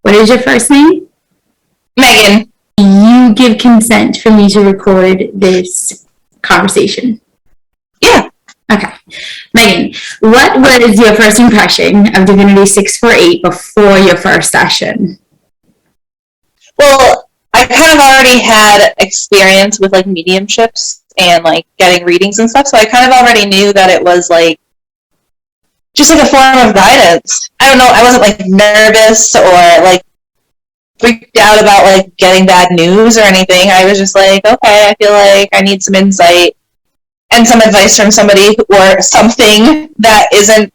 What is your first name? Megan. Do you give consent for me to record this conversation? Yeah. Okay. Megan, what was your first impression of Divinity 648 before your first session? Well, I kind of already had experience with like mediumships and like getting readings and stuff, so I kind of already knew that it was like just like a form of guidance. I don't know, I wasn't like nervous or like freaked out about like getting bad news or anything. I was just like, okay, I feel like I need some insight and some advice from somebody or something that isn't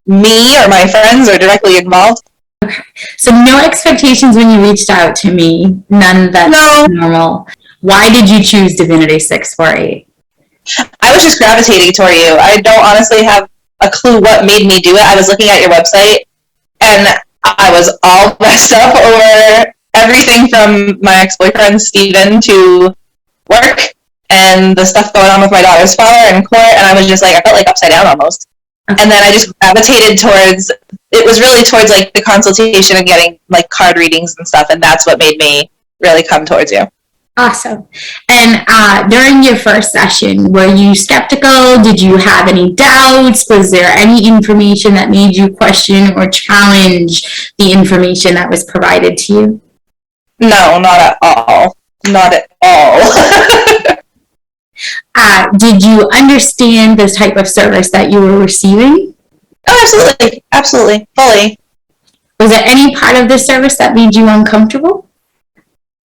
me or my friends or directly involved. Okay. So no expectations when you reached out to me. None of that's normal. Why did you choose Divinity 648? I was just gravitating toward you. I don't honestly have a clue what made me do it. I was looking at your website and I was all messed up over everything from my ex-boyfriend Steven to work and the stuff going on with my daughter's father and court, and I was just like, I felt like upside down almost. Okay. And then I just gravitated towards, it was really towards like the consultation and getting like card readings and stuff, and that's what made me really come towards you. Awesome. And during your first session, were you skeptical? Did you have any doubts? Was there any information that made you question or challenge the information that was provided to you? No, not at all. Not at all. Did you understand the type of service that you were receiving? Oh, absolutely. Absolutely. Fully. Was there any part of the service that made you uncomfortable?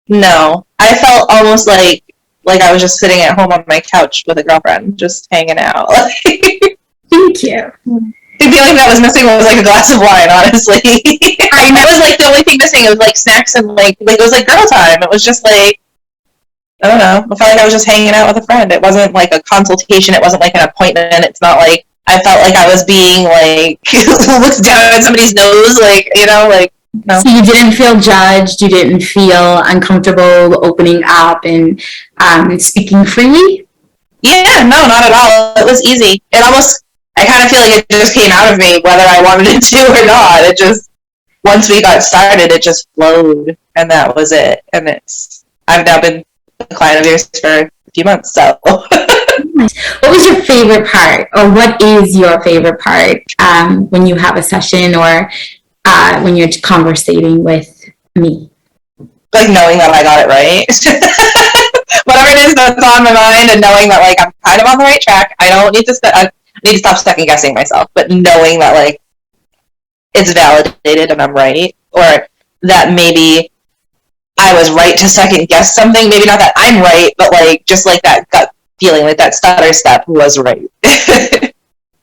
No. I felt almost like I was just sitting at home on my couch with a girlfriend, just hanging out. Thank you. The feeling that was missing was like a glass of wine, honestly. I know. It was like the only thing missing. It was like snacks and like it was like girl time. It was just like, I don't know. I felt like I was just hanging out with a friend. It wasn't like a consultation. It wasn't like an appointment. It's not like I felt like I was being like looked down at somebody's nose, like, you know, like. No. So you didn't feel judged, you didn't feel uncomfortable opening up and speaking freely? Yeah, no, not at all. It was easy. It almost, I kind of feel like it just came out of me, whether I wanted it to or not. It just, once we got started, it just flowed, and that was it. And I've now been a client of yours for a few months, so. What was your favorite part, or what is your favorite part when you have a session or when you're conversating with me? Like knowing that I got it right. Whatever it is that's on my mind, and knowing that like I'm kind of on the right track. I don't need to I need to stop second guessing myself, but knowing that like it's validated and I'm right, or that maybe I was right to second guess something. Maybe not that I'm right, but like just like that gut feeling, like that stutter step was right.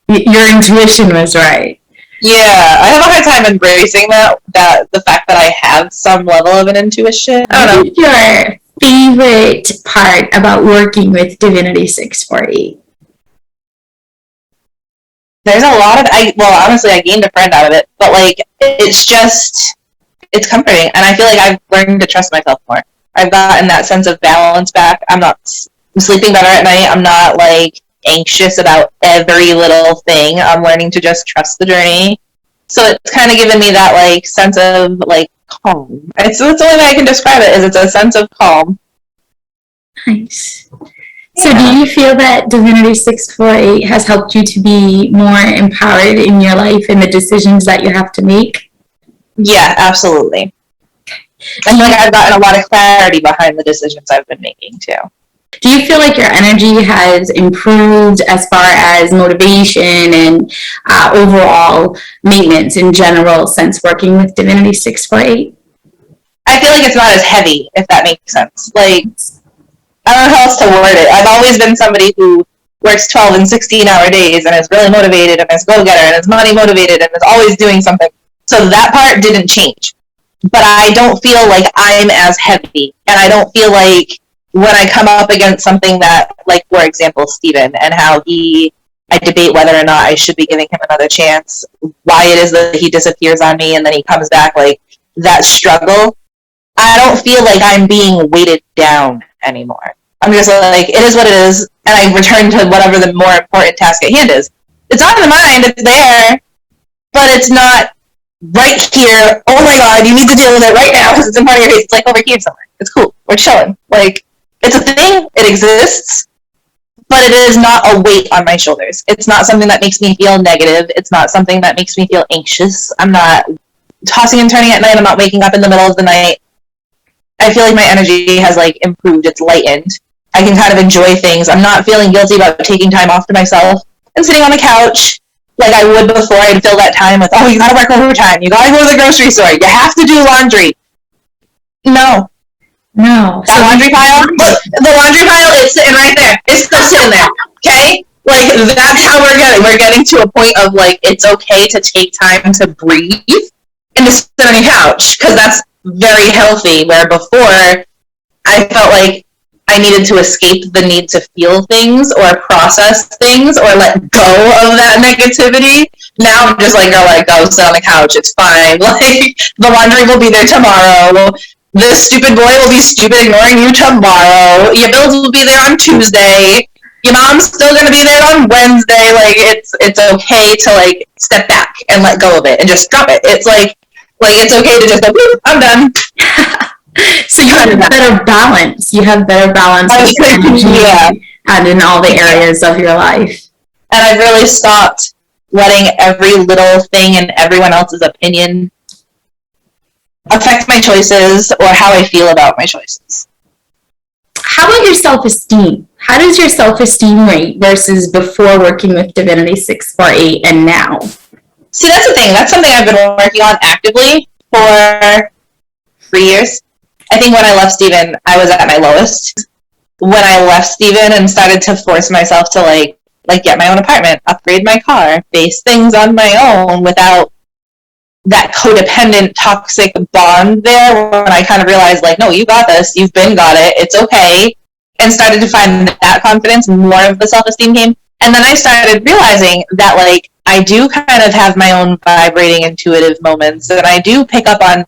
Your intuition was right. Yeah, I have a hard time embracing that the fact that I have some level of an intuition. I don't know. Your favorite part about working with Divinity 648? There's a lot of, honestly, I gained a friend out of it, but like, it's comforting, and I feel like I've learned to trust myself more. I've gotten that sense of balance back. I'm sleeping better at night. I'm not like anxious about every little thing. I'm learning to just trust the journey. So it's kind of given me that like sense of like calm. It's the only way I can describe it, is it's a sense of calm. Nice. So do you feel that Divinity 648 has helped you to be more empowered in your life and the decisions that you have to make? Yeah, absolutely. I feel like I've gotten a lot of clarity behind the decisions I've been making too. Do you feel like your energy has improved as far as motivation and overall maintenance in general since working with Divinity 648? I feel like it's not as heavy, if that makes sense. Like, I don't know how else to word it. I've always been somebody who works 12 and 16-hour days and is really motivated and is go-getter and is money motivated and is always doing something. So that part didn't change. But I don't feel like I'm as heavy, and I don't feel like when I come up against something that, like, for example, Steven, and how I debate whether or not I should be giving him another chance, why it is that he disappears on me and then he comes back, like, that struggle, I don't feel like I'm being weighted down anymore. I'm just like, it is what it is, and I return to whatever the more important task at hand is. It's on the mind, it's there, but it's not right here. Oh my God, you need to deal with it right now because it's in front of your face. It's like over here somewhere. It's cool. We're chilling. Like, it's a thing. It exists. But it is not a weight on my shoulders. It's not something that makes me feel negative. It's not something that makes me feel anxious. I'm not tossing and turning at night. I'm not waking up in the middle of the night. I feel like my energy has like improved. It's lightened. I can kind of enjoy things. I'm not feeling guilty about taking time off to myself and sitting on the couch like I would before. I'd fill that time with, oh, you gotta work overtime. You gotta go to the grocery store. You have to do laundry. No. That laundry pile, look, the laundry pile is sitting right there. It's still sitting there. Okay? Like, that's how we're getting. We're getting to a point of, like, it's okay to take time to breathe and to sit on your couch, because that's very healthy, where before, I felt like I needed to escape the need to feel things or process things or let go of that negativity. Now I'm just like, girl, let it go, sit on the couch, it's fine. Like, the laundry will be there tomorrow. This stupid boy will be stupid ignoring you tomorrow. Your bills will be there on Tuesday. Your mom's still gonna be there on Wednesday. Like, it's okay to like step back and let go of it and just drop it. It's like it's okay to just go, I'm done. So you have better balance. You have better balance yeah. And in all the areas of your life. And I've really stopped letting every little thing and everyone else's opinion affect my choices or how I feel about my choices. How about your self-esteem? How does your self-esteem rate versus before working with Divinity 648 and now? See, that's the thing. That's something I've been working on actively for 3 years. I think when I left Steven, I was at my lowest. When I left Steven and started to force myself to like get my own apartment, upgrade my car, face things on my own without that codependent, toxic bond there, when I kind of realized, like, no, you got this, you've been got it, it's okay, and started to find that confidence, more of the self-esteem came. And then I started realizing that, like, I do kind of have my own vibrating, intuitive moments, and I do pick up on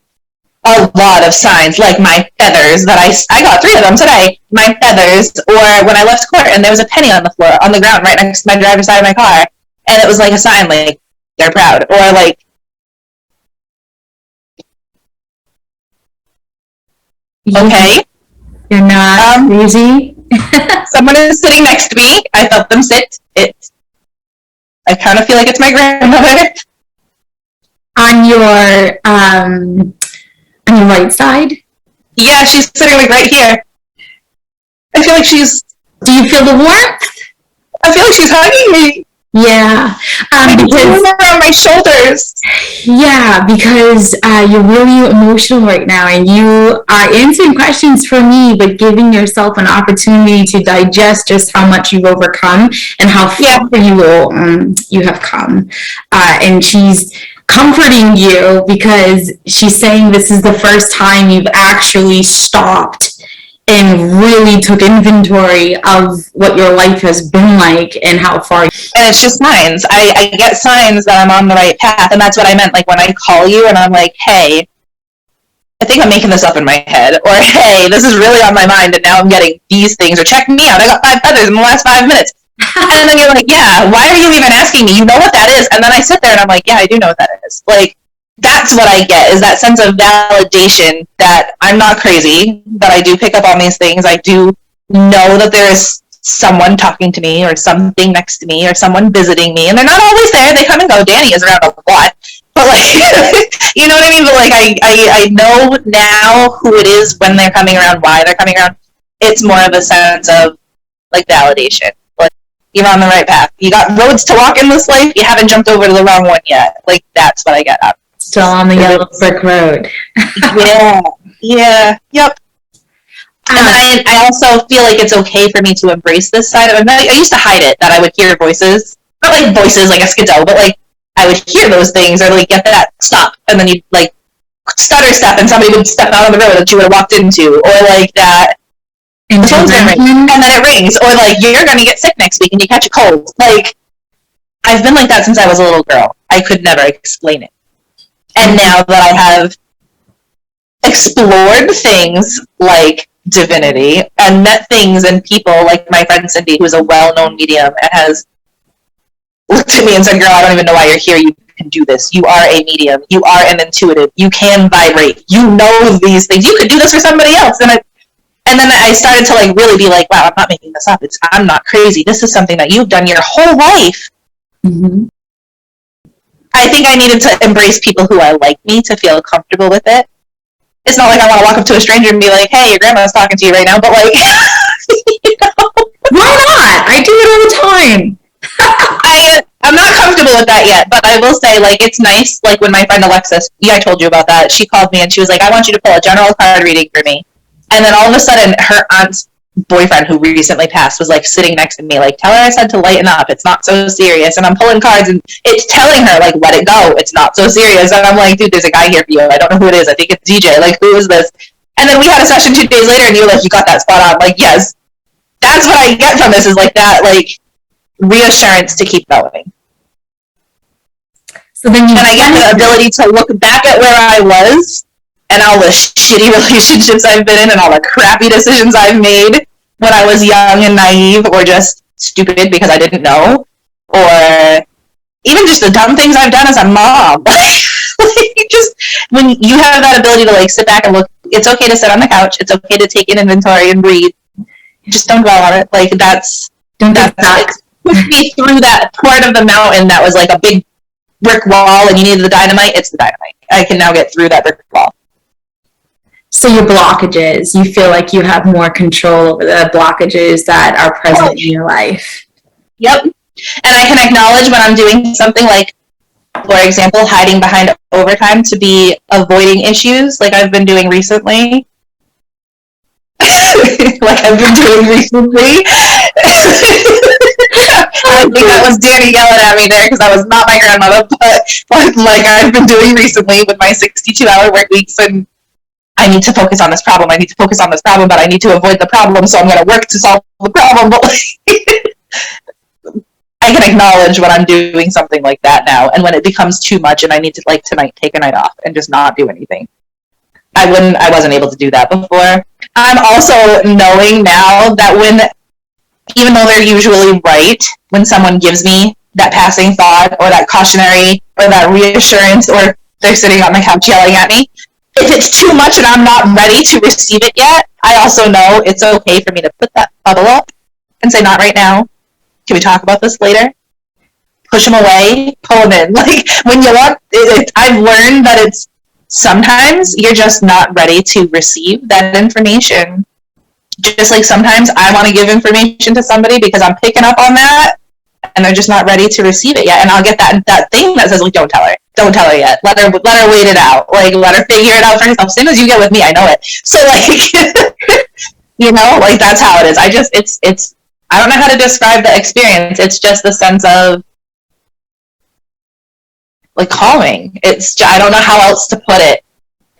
a lot of signs, like my feathers, that I got 3 of them today, my feathers, or when I left court and there was a penny on the floor, on the ground, right next to my driver's side of my car, and it was like a sign, like, they're proud, or like, okay. You're not crazy. Someone is sitting next to me. I felt them sit. I kind of feel like it's my grandmother. On your right side? Yeah, she's sitting like right here. I feel like she's... Do you feel the warmth? I feel like she's hugging me. Yeah. Because around my shoulders. Yeah, because you're really emotional right now, and you are answering questions for me, but giving yourself an opportunity to digest just how much you've overcome and how far you have come. And she's comforting you because she's saying this is the first time you've actually stopped and really took inventory of what your life has been like and how far. And it's just signs. I get signs that I'm on the right path, and that's what I meant. Like when I call you and I'm like, hey, I think I'm making this up in my head, or hey, this is really on my mind, and now I'm getting these things, or check me out, I got 5 feathers in the last 5 minutes. And then you're like, yeah, why are you even asking me? You know what that is. And then I sit there and I'm like, yeah, I do know what that is. Like, that's what I get, is that sense of validation that I'm not crazy, that I do pick up on these things. I do know that there is someone talking to me, or something next to me, or someone visiting me, and they're not always there. They come and go. Danny is around a lot, but like, you know what I mean? But like, I know now who it is, when they're coming around, why they're coming around. It's more of a sense of like validation. Like, you're on the right path. You got roads to walk in this life. You haven't jumped over to the wrong one yet. Like, that's what I get out. Still on the yellow brick road. Yeah, yep. And I also feel like it's okay for me to embrace this side of it. I used to hide it, that I would hear voices. Not like voices like a skidoo, but like I would hear those things, or like get that stop, and then you'd like stutter step and somebody would step out on the road that you would have walked into, or like that the phone's gonna ring, and then it rings, or like you're gonna get sick next week and you catch a cold. Like, I've been like that since I was a little girl. I could never explain it. And now that I have explored things like Divinity and met things and people like my friend Cindy, who's a well-known medium and has looked at me and said, girl, I don't even know why you're here. You can do this. You are a medium. You are an intuitive. You can vibrate. You know these things. You could do this for somebody else. And then I started to like really be like, wow, I'm not making this up. I'm not crazy. This is something that you've done your whole life. Mm-hmm. I think I needed to embrace people who are like me to feel comfortable with it. It's not like I want to walk up to a stranger and be like, hey, your grandma's talking to you right now, but like, you know? Why not? I do it all the time. I'm not comfortable with that yet, but I will say, like, it's nice, like, when my friend Alexis, I told you about that, she called me and she was like, I want you to pull a general card reading for me. And then all of a sudden, her aunt's boyfriend, who recently passed, was, like, sitting next to me, like, tell her I said to lighten up, it's not so serious. And I'm pulling cards, and it's telling her, like, let it go, it's not so serious. And I'm like, dude, there's a guy here for you, I don't know who it is, I think it's DJ, like, who is this? And then we had a session 2 days later, and you were like, you got that spot on. Like, yes, that's what I get from this, is, like, that, like, reassurance to keep going. So then and I get the ability to look back at where I was and all the shitty relationships I've been in and all the crappy decisions I've made when I was young and naive or just stupid because I didn't know, or even just the dumb things I've done as a mom. Like, just when you have that ability to like sit back and look, it's okay to sit on the couch, it's okay to take in inventory and breathe. Just don't dwell on it. Like that's pushed me through that part of the mountain that was like a big brick wall and you needed the dynamite. It's the dynamite. I can now get through that brick wall. So your blockages, you feel like you have more control over the blockages that are present in your life. Yep. And I can acknowledge when I'm doing something like, for example, hiding behind overtime to be avoiding issues like I've been doing recently. I think that was Danny yelling at me there because that was not my grandmother, but like I've been doing recently with my 62-hour work weeks, and I need to focus on this problem. I need to focus on this problem, but I need to avoid the problem, so I'm going to work to solve the problem. But like, I can acknowledge when I'm doing something like that now, and when it becomes too much, and I need to like tonight take a night off and just not do anything. I wasn't able to do that before. I'm also knowing now that even though they're usually right, when someone gives me that passing thought or that cautionary or that reassurance, or they're sitting on the couch yelling at me, if it's too much and I'm not ready to receive it yet, I also know it's okay for me to put that bubble up and say, not right now. Can we talk about this later? Push them away, pull them in. Like, when you want, I've learned that it's sometimes you're just not ready to receive that information. Just like sometimes I want to give information to somebody because I'm picking up on that and they're just not ready to receive it yet. And I'll get that thing that says, like, don't tell her yet. Let her wait it out. Like, let her figure it out for herself. As soon as you get with me, I know it. So like, you know, like that's how it is. It's I don't know how to describe the experience. It's just the sense of like calming. I don't know how else to put it.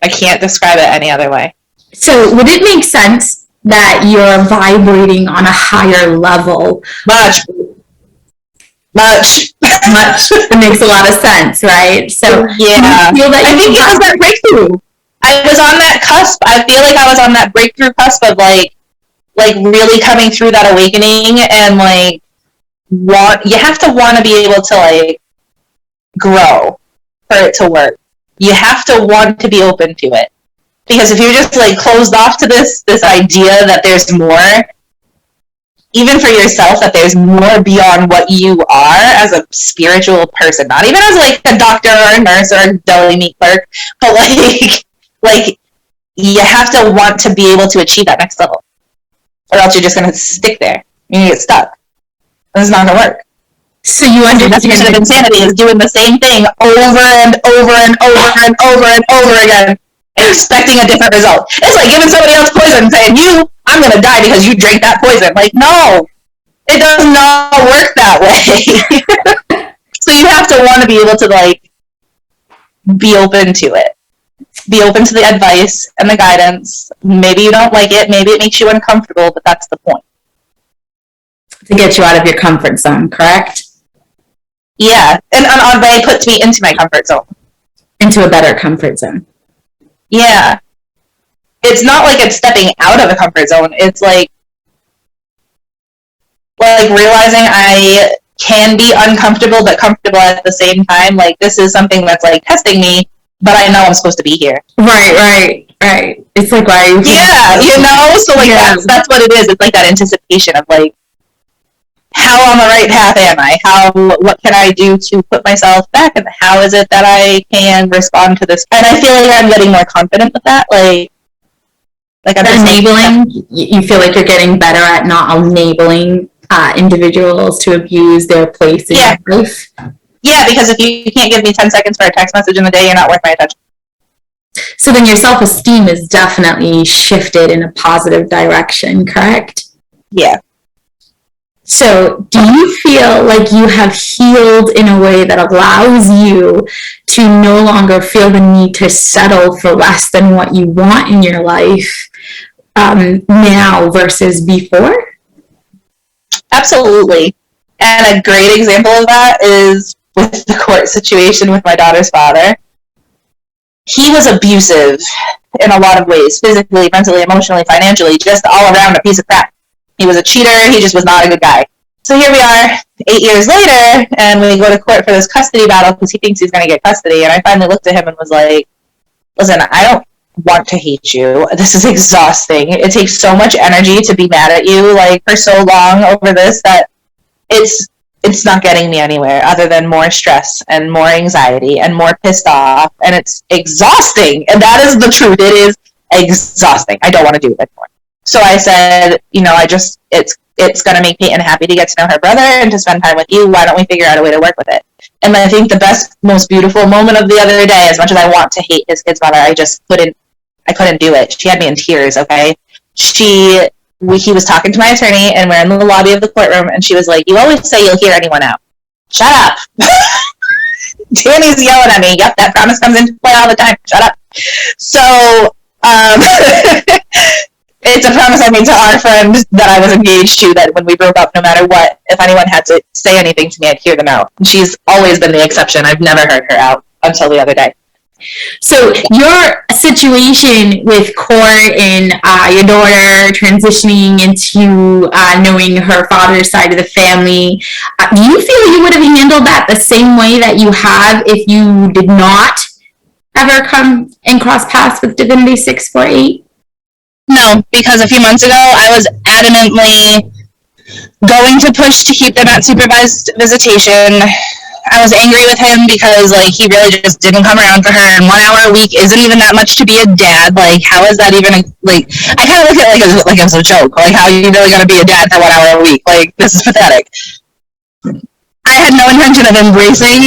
I can't describe it any other way. So would it make sense that you're vibrating on a higher level? Much. It makes a lot of sense, right? So yeah, I think it was that breakthrough. I was on that cusp. I feel like I was on that breakthrough cusp of like really coming through that awakening, and like you have to want to be able to like grow for it to work. You have to want to be open to it, because if you're just like closed off to this idea that there's more, even for yourself, that there's more beyond what you are as a spiritual person, not even as like a doctor or a nurse or a deli meat clerk, but like you have to want to be able to achieve that next level, or else you're just going to stick there. You're going to get stuck. And it's not going to work. So you understand the definition of insanity is doing the same thing over and over and over and over and over again, expecting a different result. It's like giving somebody else poison and saying, I'm going to die because you drank that poison. Like, no, it does not work that way. So you have to want to be able to, like, be open to it. Be open to the advice and the guidance. Maybe you don't like it. Maybe it makes you uncomfortable, but that's the point. To get you out of your comfort zone, correct? Yeah. And on way puts me into my comfort zone. Into a better comfort zone. Yeah. It's not like it's stepping out of a comfort zone. It's like realizing I can be uncomfortable but comfortable at the same time. Like, this is something that's like testing me, but I know I'm supposed to be here. Right. It's like, why? Yeah, so like that's what it is. It's like that anticipation of like, how on the right path am I? What can I do to put myself back, and how is it that I can respond to this? And I feel like I'm getting more confident with that. Like I'm enabling. You feel like you're getting better at not enabling individuals to abuse their place in your life. Yeah, because if you can't give me 10 seconds for a text message in the day, you're not worth my attention. So then your self-esteem is definitely shifted in a positive direction, correct? Yeah. So do you feel like you have healed in a way that allows you to no longer feel the need to settle for less than what you want in your life now versus before? Absolutely. And a great example of that is with the court situation with my daughter's father. He was abusive in a lot of ways, physically, mentally, emotionally, financially, just all around a piece of crap. He was a cheater. He just was not a good guy. So here we are 8 years later, and we go to court for this custody battle because he thinks he's going to get custody. And I finally looked at him and was like, listen, I don't want to hate you. This is exhausting. It takes so much energy to be mad at you, like, for so long over this that it's not getting me anywhere other than more stress and more anxiety and more pissed off, and it's exhausting. And that is the truth. It is exhausting. I don't want to do it anymore. So I said, it's going to make Peyton happy to get to know her brother and to spend time with you. Why don't we figure out a way to work with it? And I think the best, most beautiful moment of the other day, as much as I want to hate his kid's mother, I couldn't do it. She had me in tears, okay? He was talking to my attorney, and we're in the lobby of the courtroom, and she was like, you always say you'll hear anyone out. Shut up. Danny's yelling at me. Yep, that promise comes into play all the time. Shut up. So, it's a promise I made to our friend that I was engaged to, that when we broke up, no matter what, if anyone had to say anything to me, I'd hear them out. She's always been the exception. I've never heard her out until the other day. So your situation with court and your daughter transitioning into knowing her father's side of the family, do you feel you would have handled that the same way that you have if you did not ever come and cross paths with Divinity 648? No, because a few months ago, I was adamantly going to push to keep them at supervised visitation. I was angry with him because, like, he really just didn't come around for her, and 1 hour a week isn't even that much to be a dad. Like, how is that even, I kind of look at it like as a joke. Like, how are you really going to be a dad for 1 hour a week? Like, this is pathetic. I had no intention of embracing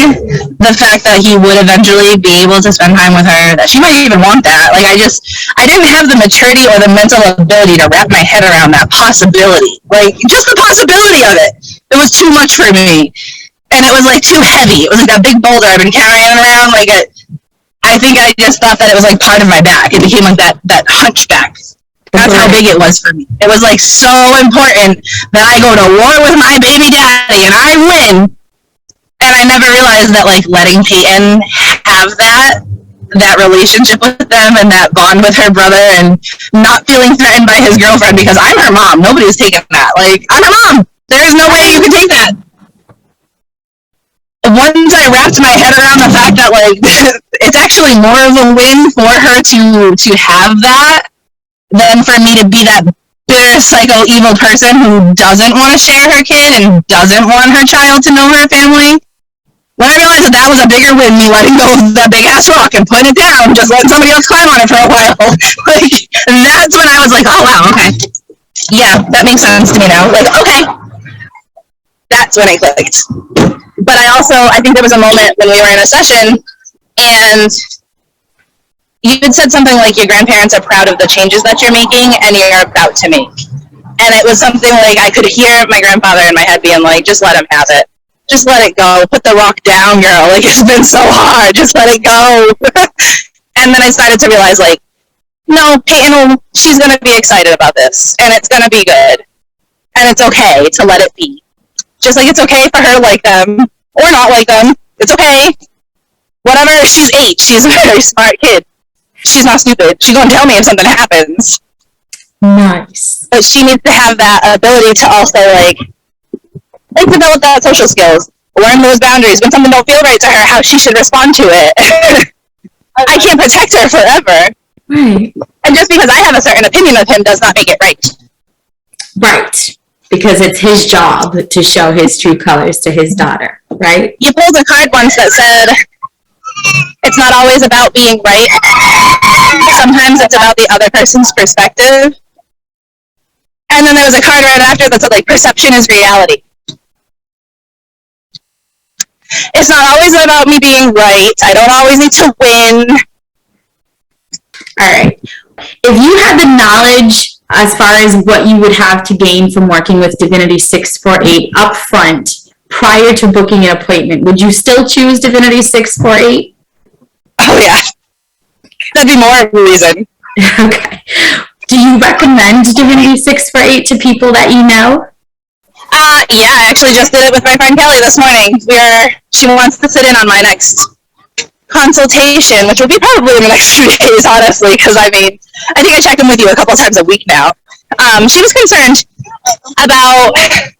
the fact that he would eventually be able to spend time with her, that she might even want that. Like, I didn't have the maturity or the mental ability to wrap my head around that possibility. Like, just the possibility of it. It was too much for me. And it was, like, too heavy. It was like that big boulder I've been carrying around. Like, I think I just thought that it was, like, part of my back. It became, like, that hunchback. That's how big it was for me. It was, like, so important that I go to war with my baby daddy and I win. And I never realized that, like, letting Peyton have that relationship with them and that bond with her brother and not feeling threatened by his girlfriend, because I'm her mom. Nobody's taking that. Like, I'm her mom. There is no way you can take that. Once I wrapped my head around the fact that, like, it's actually more of a win for her to have that than for me to be that bitter, psycho, evil person who doesn't want to share her kid and doesn't want her child to know her family. When I realized that was a bigger win, me letting go of that big-ass rock and putting it down, just letting somebody else climb on it for a while, like, that's when I was like, oh, wow, okay. Yeah, that makes sense to me now. Like, okay. That's when it clicked. But I think there was a moment when we were in a session, and you had said something like your grandparents are proud of the changes that you're making and you're about to make. And it was something like I could hear my grandfather in my head being like, just let him have it. Just let it go. Put the rock down, girl. Like, it's been so hard. Just let it go. And then I started to realize, like, no, Peyton, she's going to be excited about this, and it's going to be good. And it's okay to let it be. Just like it's okay for her to like them, or not like them. It's okay. Whatever, she's 8. She's a very smart kid. She's not stupid. She's going to tell me if something happens. Nice. But she needs to have that ability to also, like, like develop that social skills, learn those boundaries. When something don't feel right to her, how she should respond to it. I can't protect her forever. Right. And just because I have a certain opinion of him does not make it right. Right. Because it's his job to show his true colors to his daughter, right? You pulled a card once that said, it's not always about being right. Sometimes it's about the other person's perspective. And then there was a card right after that said, like, perception is reality. It's not always about me being right. I don't always need to win. All right. If you had the knowledge as far as what you would have to gain from working with Divinity 648 up front prior to booking an appointment, would you still choose Divinity 648? Oh, yeah. That'd be more of a reason. Okay. Do you recommend Divinity 648 to people that you know? Yeah, I actually just did it with my friend Kelly this morning. She wants to sit in on my next consultation, which will be probably in the next few days, honestly, because I think I check in with you a couple times a week now. She was concerned about, I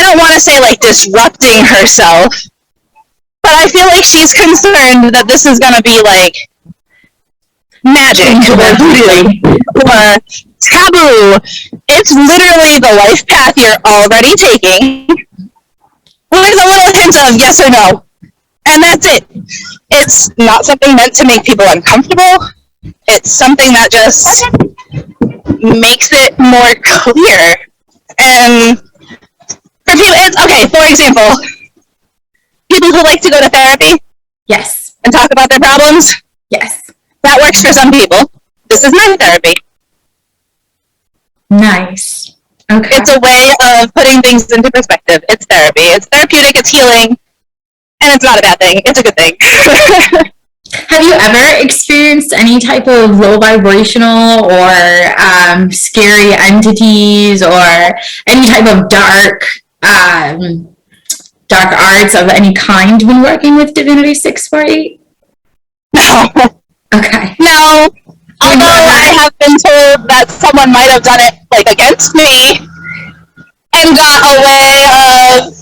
don't want to say like disrupting herself, but I feel like she's concerned that this is going to be like magic or voodoo or taboo. It's literally the life path you're already taking with a little hint of yes or no. And that's it. It's not something meant to make people uncomfortable. It's something that just makes it more clear. And for people, it's okay. For example, people who like to go to therapy, yes, and talk about their problems, yes, that works for some people. This is my therapy. Nice. Okay. It's a way of putting things into perspective. It's therapy. It's therapeutic. It's healing. And it's not a bad thing. It's a good thing. Have you ever experienced any type of low vibrational or scary entities or any type of dark arts of any kind when working with Divinity 648? No. Okay. No. Although I have been told that someone might have done it like against me and got a way of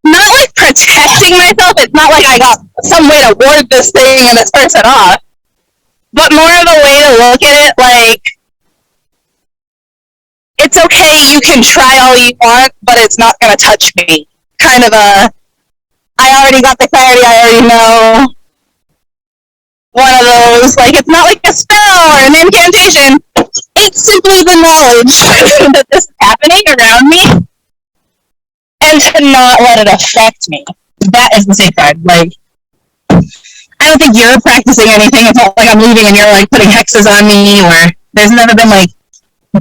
not like protecting myself. It's not like I got some way to ward this thing and this person off, but more of a way to look at it like, it's okay, you can try all you want, but it's not going to touch me. Kind of a, I already got the clarity, I already know. One of those, like, it's not like a spell or an incantation. It's simply the knowledge that this is happening around me, and to not let it affect me. That is the safeguard. Like, I don't think you're practicing anything. It's not like I'm leaving and you're, like, putting hexes on me, or there's never been, like,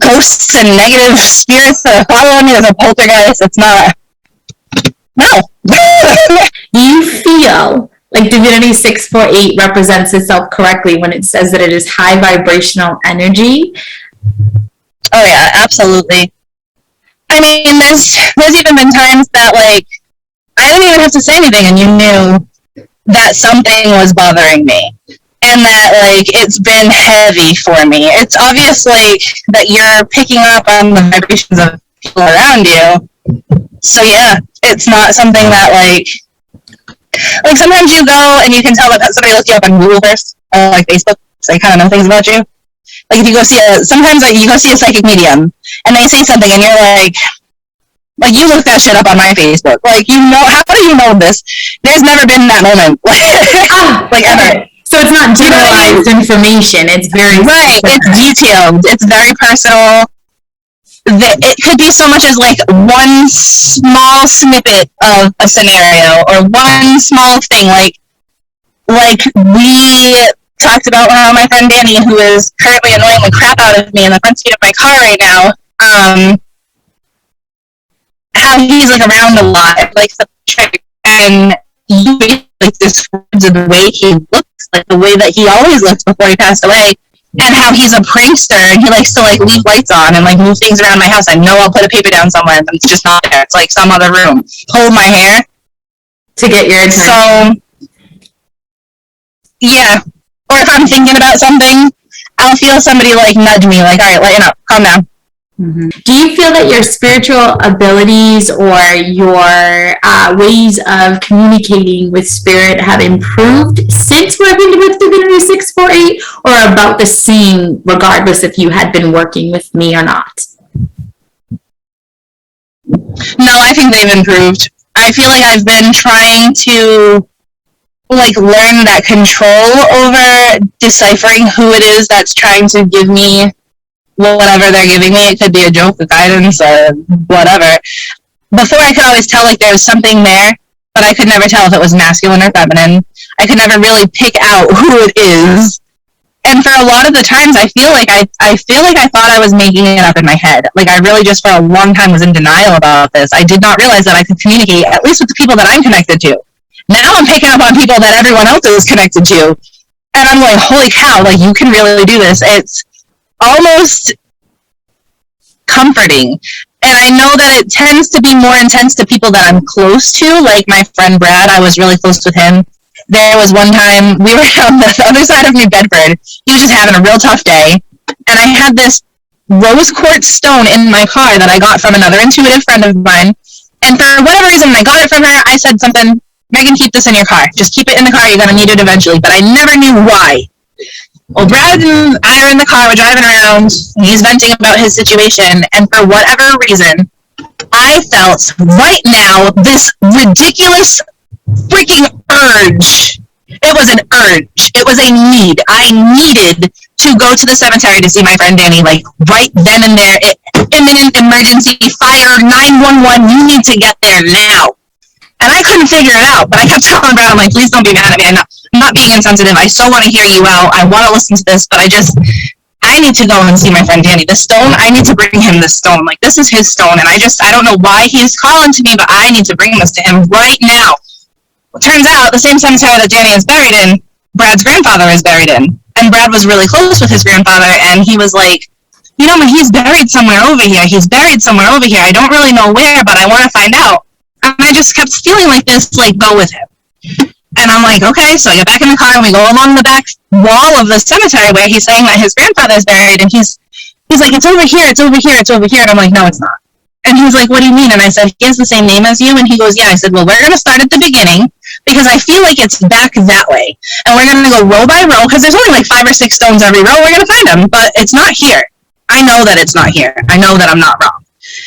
ghosts and negative spirits that are following me as a poltergeist. It's not. No. Do you feel like Divinity 648 represents itself correctly when it says that it is high vibrational energy? Oh, yeah, absolutely. I mean, there's even been times that, like, I didn't even have to say anything and you knew that something was bothering me. And that, like, it's been heavy for me. It's obvious, like, that you're picking up on the vibrations of people around you. So, yeah, it's not something that, like, sometimes you go and you can tell that somebody looked you up on Google first, or, like, Facebook, so they kind of know things about you. Like, if you go see sometimes, like, you go see a psychic medium, and they say something, and you're like, you looked that shit up on my Facebook. Like, you know, how do you know this? There's never been that moment. Like, ever. So it's not generalized information. It's very right. It's detailed. It's very personal. It could be so much as like one small snippet of a scenario or one small thing. Like we talked about my friend Danny, who is currently annoying the crap out of me in the front seat of my car right now. How he's like around a lot, likes to trick, and you like describes the way he looks, like the way that he always looked before he passed away, and how he's a prankster and he likes to like leave lights on and like move things around my house. I know I'll put a paper down somewhere and it's just not there. It's like some other room. Hold my hair to get your attention. So yeah. Or if I'm thinking about something, I'll feel somebody like nudge me, like, all right, lighten up, calm down. Do you feel that your spiritual abilities or your ways of communicating with spirit have improved since working with Divinity 648, or about the same regardless if you had been working with me or not? No, I think they've improved. I feel like I've been trying to learn that control over deciphering who it is that's trying to give me whatever they're giving me. It could be a joke, a guidance, or whatever. Before, I could always tell there was something there, but I could never tell if it was masculine or feminine. I could never really pick out who it is. And for a lot of the times, I feel like I thought I was making it up in my head. I really just for a long time was in denial about this. I did not realize that I could communicate, at least with the people that I'm connected to. Now I'm picking up on people that everyone else is connected to. And I'm like, holy cow, you can really do this. It's almost comforting. And I know that it tends to be more intense to people that I'm close to, like my friend Brad. I was really close with him. There was one time we were on the other side of New Bedford. He was just having a real tough day. And I had this rose quartz stone in my car that I got from another intuitive friend of mine. And for whatever reason, I got it from her. I said something, Megan, keep this in your car. Just keep it in the car. You're going to need it eventually. But I never knew why. Well, Brad and I are in the car, we're driving around, he's venting about his situation, and for whatever reason, I felt right now this ridiculous freaking urge. It was an urge. It was a need. I needed to go to the cemetery to see my friend Danny, right then and there. Imminent emergency, fire, 911, you need to get there now. And I couldn't figure it out, but I kept telling Brad, I'm like, please don't be mad at me. I'm not being insensitive. I so want to hear you out. I want to listen to this, but I need to go and see my friend Danny. The stone, I need to bring him this stone. This is his stone, and I don't know why he's calling to me, but I need to bring this to him right now. Well, turns out, the same cemetery that Danny is buried in, Brad's grandfather is buried in. And Brad was really close with his grandfather, and he was like, he's buried somewhere over here. He's buried somewhere over here. I don't really know where, but I want to find out. And I just kept feeling like this, go with him. And I'm like, okay, so I get back in the car and we go along the back wall of the cemetery where he's saying that his grandfather's buried, and he's like, it's over here, it's over here, it's over here. And I'm like, no, it's not. And he's like, what do you mean? And I said, he has the same name as you? And he goes, yeah. I said, well, we're going to start at the beginning because I feel like it's back that way. And we're going to go row by row because there's only 5 or 6 stones every row. We're going to find them, but it's not here. I know that it's not here. I know that I'm not wrong.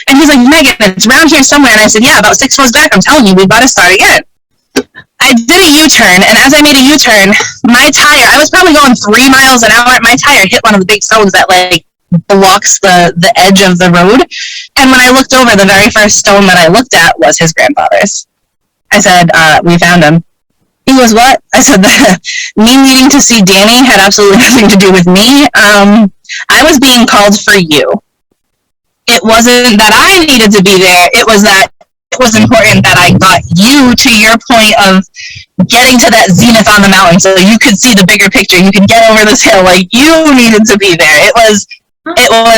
And he's like, Megan, it's around here somewhere. And I said, yeah, about 6 rows back. I'm telling you, we've got to start again. I did a U-turn, and as I made a U-turn, my tire, I was probably going 3 miles an hour. My tire hit one of the big stones that, blocks the edge of the road. And when I looked over, the very first stone that I looked at was his grandfather's. I said, we found him. He goes, what? I said, me needing to see Danny had absolutely nothing to do with me. I was being called for you. It wasn't that I needed to be there. It was that it was important that I got you to your point of getting to that zenith on the mountain so you could see the bigger picture. You could get over this hill. You needed to be there. It was,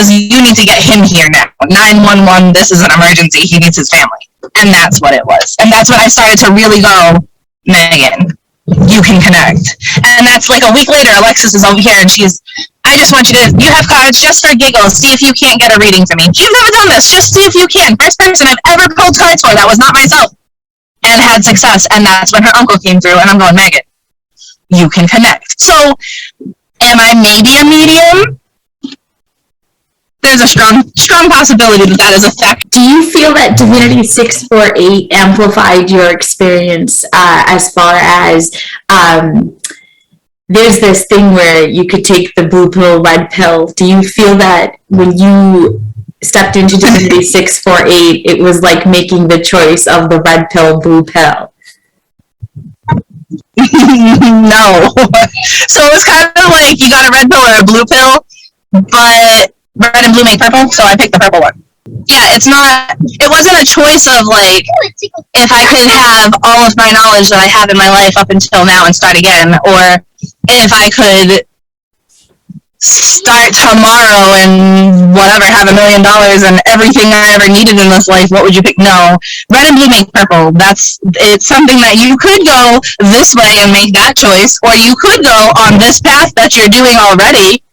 you need to get him here now. 911, this is an emergency. He needs his family. And that's what it was. And that's when I started to really go, Megan, you can connect. And that's a week later, Alexis is over here and I just want you have cards just for giggles. See if you can't get a reading for me. You've never done this. Just see if you can. First person I've ever pulled cards for that was not myself and had success. And that's when her uncle came through. And I'm going, Megan, you can connect. So am I maybe a medium? There's a strong possibility that is a fact. Do you feel that Divinity 648 amplified your experience as far as there's this thing where you could take the blue pill, red pill. Do you feel that when you stepped into Divinity 648, it was like making the choice of the red pill, blue pill? No. So it was kind of like you got a red pill or a blue pill, but red and blue make purple, so I picked the purple one. Yeah, it wasn't a choice of if I could have all of my knowledge that I have in my life up until now and start again, or if I could start tomorrow and whatever, have $1 million and everything I ever needed in this life, what would you pick? No. Red and blue make purple. It's something that you could go this way and make that choice, or you could go on this path that you're doing already,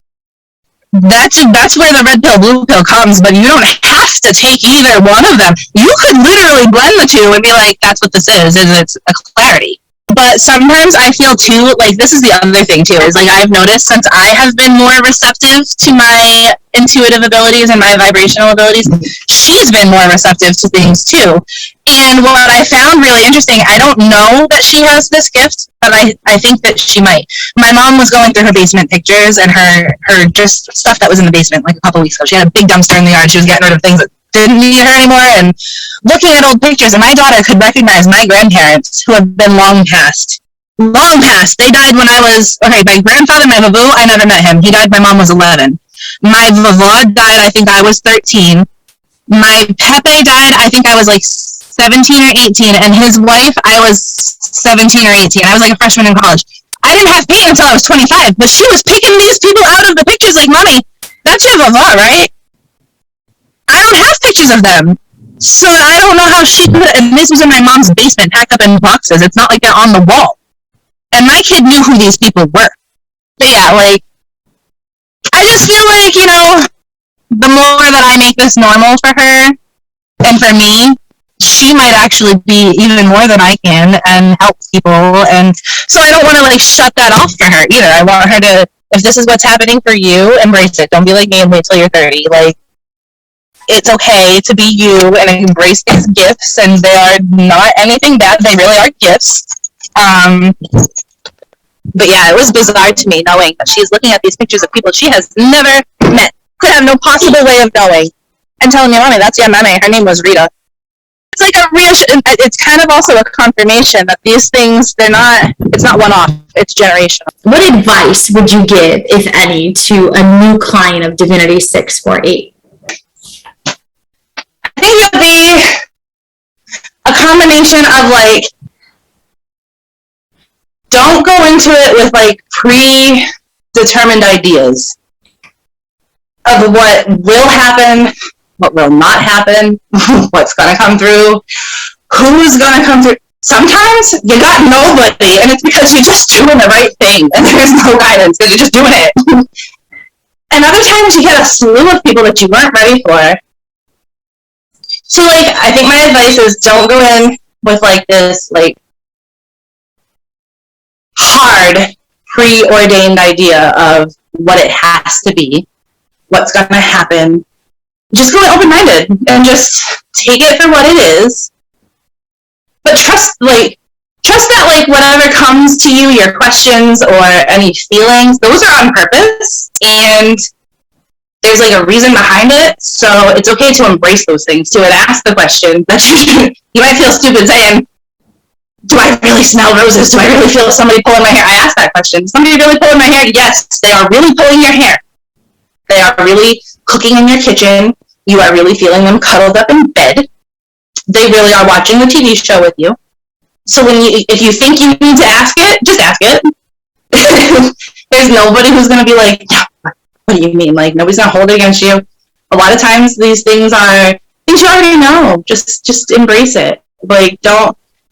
that's where the red pill, blue pill comes, but you don't have to take either one of them. You could literally blend the two and be like, that's what this is it's a clarity. But sometimes I feel too, like, this is the other thing too, is like I've noticed since I have been more receptive to my intuitive abilities and my vibrational abilities, she's been more receptive to things too. And what I found really interesting, I don't know that she has this gift, but I think that she might. My mom was going through her basement pictures and her just stuff that was in the basement like a couple weeks ago. She had a big dumpster in the yard. She was getting rid of things that didn't need her anymore, and looking at old pictures, and my daughter could recognize my grandparents who have been long past. They died when I was, okay, my grandfather, my vavoo, I never met him. He died, my mom was 11. My vavoo died, I think I was 13. My Pepe died, I think I was like 17 or 18, and his wife, I was 17 or 18. I was like a freshman in college. I didn't have pain until I was 25, but she was picking these people out of the pictures like, Mommy, that's your vavoo, right? I don't have pictures of them. So I don't know how she could, and this was in my mom's basement, packed up in boxes. It's not like they're on the wall. And my kid knew who these people were. But yeah, like, I just feel like, you know, the more that I make this normal for her, and for me, she might actually be even more than I can and help people. And so I don't want to, like, shut that off for her either. I want her to, if this is what's happening for you, embrace it. Don't be like me and wait till you're 30. Like, it's okay to be you and embrace these gifts, and they are not anything bad. They really are gifts. But yeah, it was bizarre to me knowing that she's looking at these pictures of people she has never met, could have no possible way of knowing, and telling me, Mommy, that's your Mame. Her name was Rita. It's like a it's kind of also a confirmation that these things, it's not one-off, it's generational. What advice would you give, if any, to a new client of Divinity 648? I think it would be a combination of, like, don't go into it with, like, predetermined ideas of what will happen, what will not happen, what's going to come through, who's going to come through. Sometimes you got nobody, and it's because you're just doing the right thing, and there's no guidance, because you're just doing it. And other times you get a slew of people that you weren't ready for. So, like, I think my advice is don't go in with, like, this, like, hard, preordained idea of what it has to be, what's going to happen. Just go open-minded and just take it for what it is. But trust that, like, whatever comes to you, your questions or any feelings, those are on purpose, and there's, like, a reason behind it, so it's okay to embrace those things, to ask the question that you might feel stupid saying, do I really smell roses? Do I really feel somebody pulling my hair? I asked that question. Somebody really pulling my hair? Yes, they are really pulling your hair. They are really cooking in your kitchen. You are really feeling them cuddled up in bed. They really are watching the TV show with you. So if you think you need to ask it, just ask it. There's nobody who's going to be like, what do you mean? Like, nobody's going to hold it against you. A lot of times these things are things you already know. Just embrace it. Like,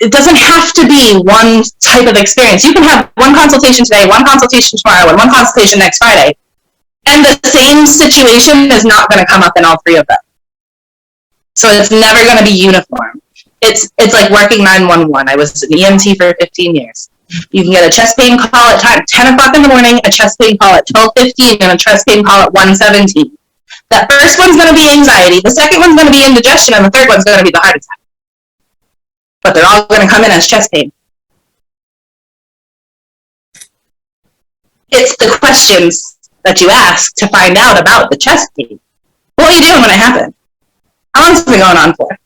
it doesn't have to be one type of experience. You can have one consultation today, one consultation tomorrow, and one consultation next Friday. And the same situation is not going to come up in all three of them. So it's never going to be uniform. It's like working 911. I was an EMT for 15 years. You can get a chest pain call at 10 o'clock in the morning, a chest pain call at 12:15, and a chest pain call at 1:17. That first one's going to be anxiety, the second one's going to be indigestion, and the third one's going to be the heart attack. But they're all going to come in as chest pain. It's the questions that you ask to find out about the chest pain. What are you doing when it happened? How long has it been going on for?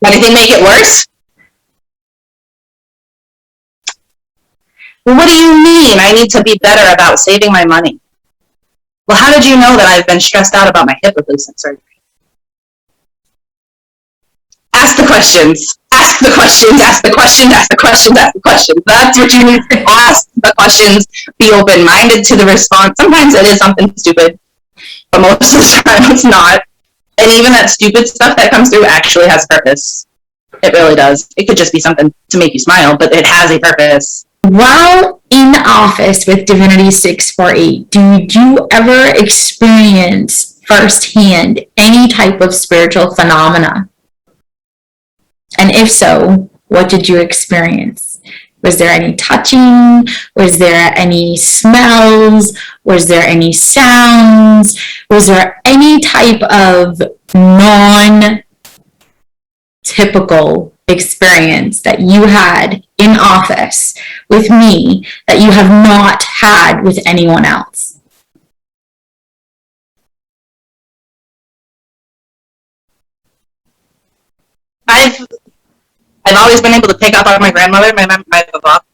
Anything make it worse? Well, what do you mean I need to be better about saving my money? Well, how did you know that I've been stressed out about my hip replacement surgery? Ask the questions. Ask the questions. Ask the questions. Ask the questions. Ask the questions. That's what you need to ask the questions. Be open-minded to the response. Sometimes it is something stupid, but most of the time it's not. And even that stupid stuff that comes through actually has purpose. It really does. It could just be something to make you smile, but it has a purpose. While in office with Divinity 648, did you ever experience firsthand any type of spiritual phenomena? And if so, what did you experience? Was there any touching? Was there any smells? Was there any sounds? Was there any type of non-typical experience that you had in office with me that you have not had with anyone else? I've always been able to pick up on my grandmother, my mom,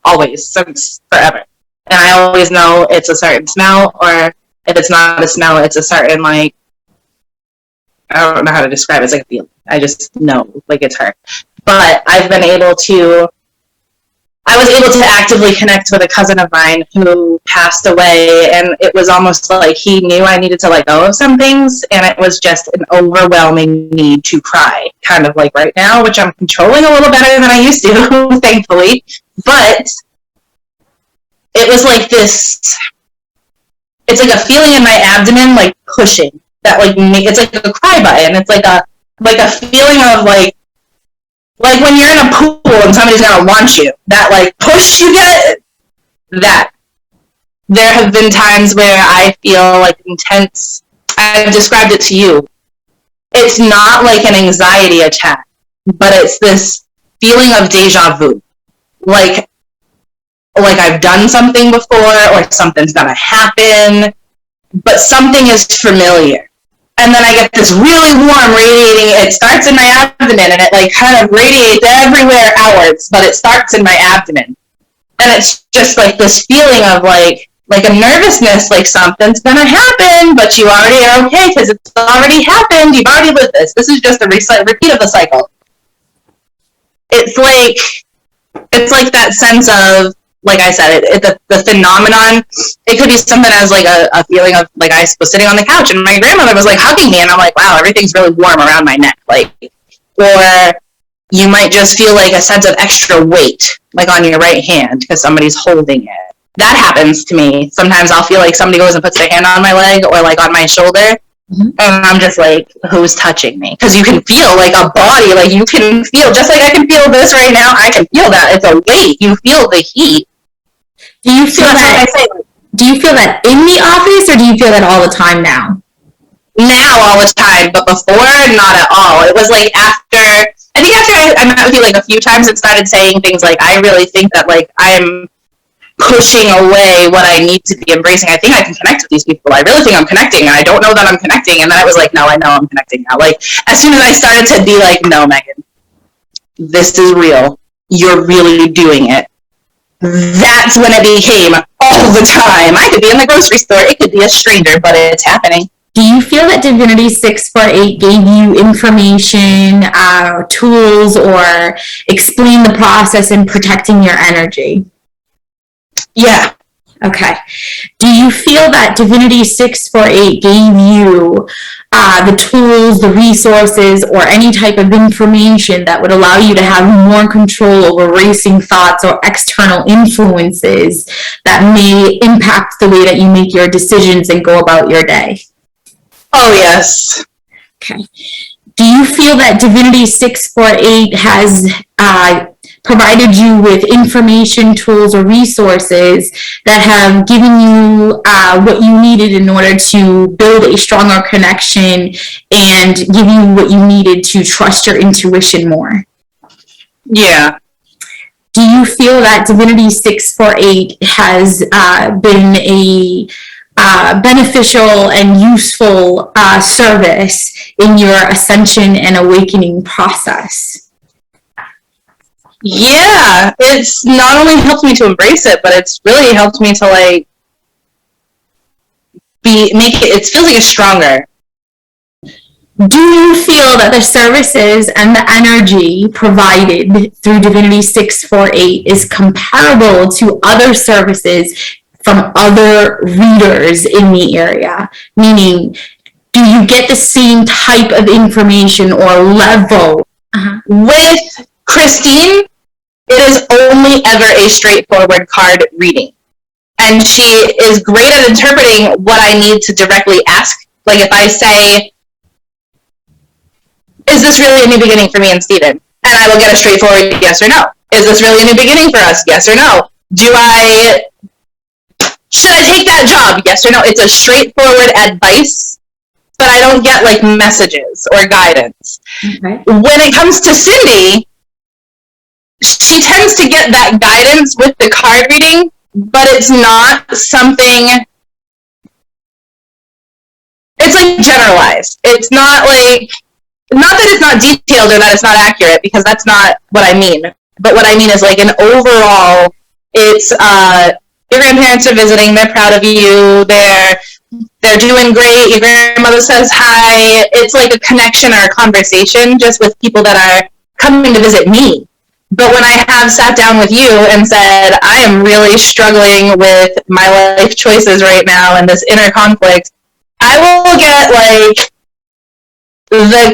always, since forever. And I always know it's a certain smell, or if it's not a smell, it's a certain, like, I don't know how to describe it. It's like a feeling. I just know, like, it's her. But I was able to actively connect with a cousin of mine who passed away, and it was almost like he knew I needed to let go of some things, and it was just an overwhelming need to cry, kind of like right now, which I'm controlling a little better than I used to, thankfully. But it was like this, it's like a feeling in my abdomen, like pushing, that like, it's like a cry button. It's like a feeling of like when you're in a pool and somebody's gonna want you, that like push you get, that. There have been times where I feel like intense, I've described it to you. It's not like an anxiety attack, but it's this feeling of deja vu. Like I've done something before, or something's gonna happen, but something is familiar. And then I get this really warm radiating, it starts in my abdomen, and it like kind of radiates everywhere outwards, but it starts in my abdomen. And it's just like this feeling of like a nervousness, like something's gonna happen, but you already are okay because it's already happened, you've already lived this. This is just a repeat of the cycle. It's like that sense of, like I said, the phenomenon, it could be something as like a feeling of like I was sitting on the couch and my grandmother was like hugging me, and I'm like, wow, everything's really warm around my neck. Like, or you might just feel like a sense of extra weight, like on your right hand because somebody's holding it. That happens to me. Sometimes I'll feel like somebody goes and puts their hand on my leg or like on my shoulder, and I'm just like, who's touching me? Because you can feel like a body, like you can feel, just like I can feel this right now, I can feel that. It's a weight. You feel the heat. Do you feel that? Do you feel that in the office, or do you feel that all the time now? Now all the time, but before, not at all. It was like after I met with you like a few times and started saying things like, I really think that like I'm pushing away what I need to be embracing. I think I can connect with these people. I really think I'm connecting, and I don't know that I'm connecting. And then I was like, no, I know I'm connecting now. Like, as soon as I started to be like, no, Megan, this is real. You're really doing it. That's when it became all the time. I could be in the grocery store. It could be a stranger, but it's happening. Do you feel that Divinity 648 gave you information, tools, or explained the process in protecting your energy? Yeah. Okay. Do you feel that Divinity 648 gave you the tools, the resources, or any type of information that would allow you to have more control over racing thoughts or external influences that may impact the way that you make your decisions and go about your day? Oh, yes. Okay. Do you feel that Divinity 648 has provided you with information, tools, or resources that have given you what you needed in order to build a stronger connection and give you what you needed to trust your intuition more? Yeah. Do you feel that Divinity 648 has been a beneficial and useful service in your ascension and awakening process? Yeah, it's not only helped me to embrace it, but it's really helped me to like it feels like it's stronger. Do you feel that the services and the energy provided through Divinity 648 is comparable to other services from other readers in the area? Meaning, do you get the same type of information or level? With Christine, it is only ever a straightforward card reading. And she is great at interpreting what I need to directly ask. Like if I say, is this really a new beginning for me and Steven? And I will get a straightforward yes or no. Is this really a new beginning for us? Yes or no. Should I take that job? Yes or no. It's a straightforward advice, but I don't get like messages or guidance. Okay. When it comes to Cindy, she tends to get that guidance with the card reading, but it's not something, it's like generalized. It's not like, not that it's not detailed or that it's not accurate, because that's not what I mean. But what I mean is like an overall, it's, your grandparents are visiting, they're proud of you, they're doing great, your grandmother says hi. It's like a connection or a conversation just with people that are coming to visit me. But when I have sat down with you and said, I am really struggling with my life choices right now and this inner conflict, I will get like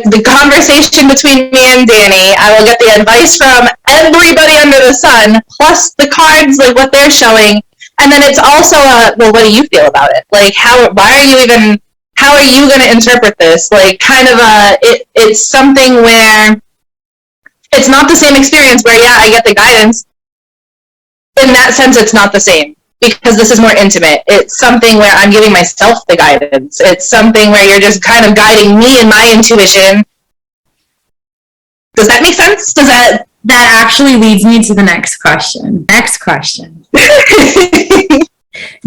the conversation between me and Danny. I will get the advice from everybody under the sun, plus the cards, like what they're showing. And then it's also well, what do you feel about it? Like, how are you going to interpret this? Like, kind of it's something where it's not the same experience where, yeah, I get the guidance. In that sense, it's not the same, because this is more intimate. It's something where I'm giving myself the guidance. It's something where you're just kind of guiding me in my intuition. Does that make sense? That actually leads me to the next question.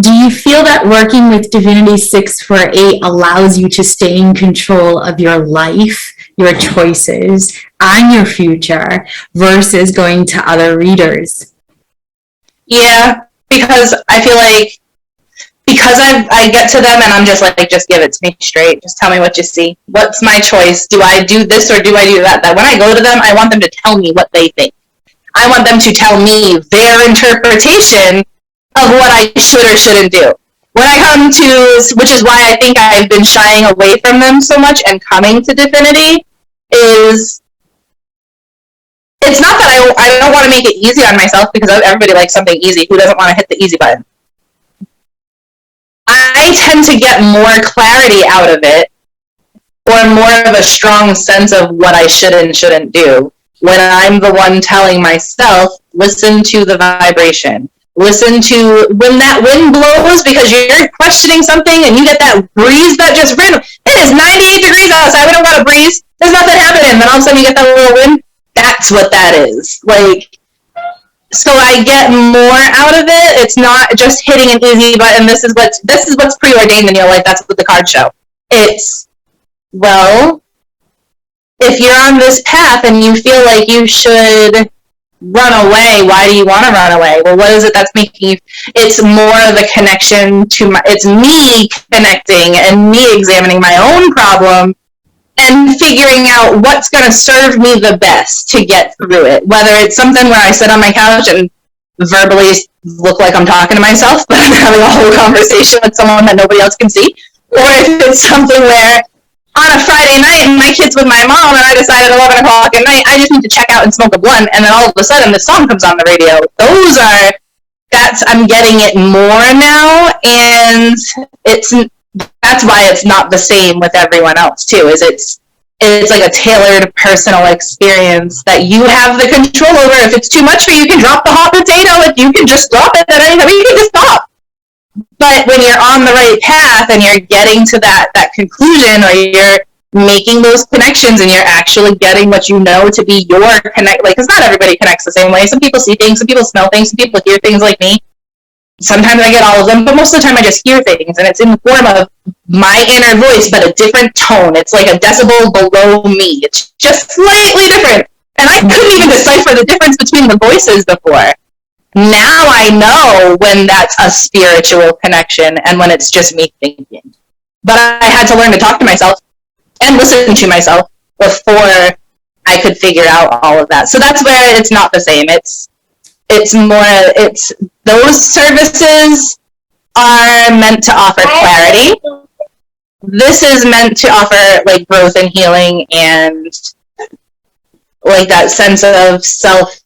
Do you feel that working with Divinity 648 allows you to stay in control of your life, your choices, and your future versus going to other readers? Yeah, because I feel like, because I get to them and I'm just like, just give it to me straight. Just tell me what you see. What's my choice? Do I do this or do I do that? That when I go to them, I want them to tell me what they think. I want them to tell me their interpretation of what I should or shouldn't do. When I come to, which is why I think I've been shying away from them so much and coming to Divinity, is it's not that I don't want to make it easy on myself, because everybody likes something easy. Who doesn't want to hit the easy button? I tend to get more clarity out of it, or more of a strong sense of what I should and shouldn't do, when I'm the one telling myself, listen to the vibration. Listen to when that wind blows, because you're questioning something and you get that breeze that just random. It is 98 degrees outside. We don't got a breeze. There's nothing happening. Then all of a sudden you get that little wind. That's what that is. Like, so I get more out of it. It's not just hitting an easy button. This is what's preordained in your life. That's what the cards show. It's, well, if you're on this path and you feel like you should run away, why do you want to run away? Well, what is it that's making you? It's more of a connection to it's me connecting and me examining my own problem and figuring out what's going to serve me the best to get through it. Whether it's something where I sit on my couch and verbally look like I'm talking to myself, but I'm having a whole conversation with someone that nobody else can see, or if it's something where on a Friday night, and my kid's with my mom, and I decide at 11 o'clock at night, I just need to check out and smoke a blunt, and then all of a sudden, this song comes on the radio. I'm getting it more now, and that's why it's not the same with everyone else, too, is it's like a tailored personal experience that you have the control over. If it's too much for you, you can drop the hot potato. If you can just drop it at any time, you can just stop. But when you're on the right path and you're getting to that conclusion, or you're making those connections and you're actually getting what you know to be your connect, like, because not everybody connects the same way. Some people see things, some people smell things, some people hear things like me. Sometimes I get all of them, but most of the time I just hear things, and it's in the form of my inner voice, but a different tone. It's like a decibel below me. It's just slightly different. And I couldn't even decipher the difference between the voices before. Now I know when that's a spiritual connection and when it's just me thinking. But I had to learn to talk to myself and listen to myself before I could figure out all of that. So that's where it's not the same. It's those services are meant to offer clarity. This is meant to offer like growth and healing and like that sense of self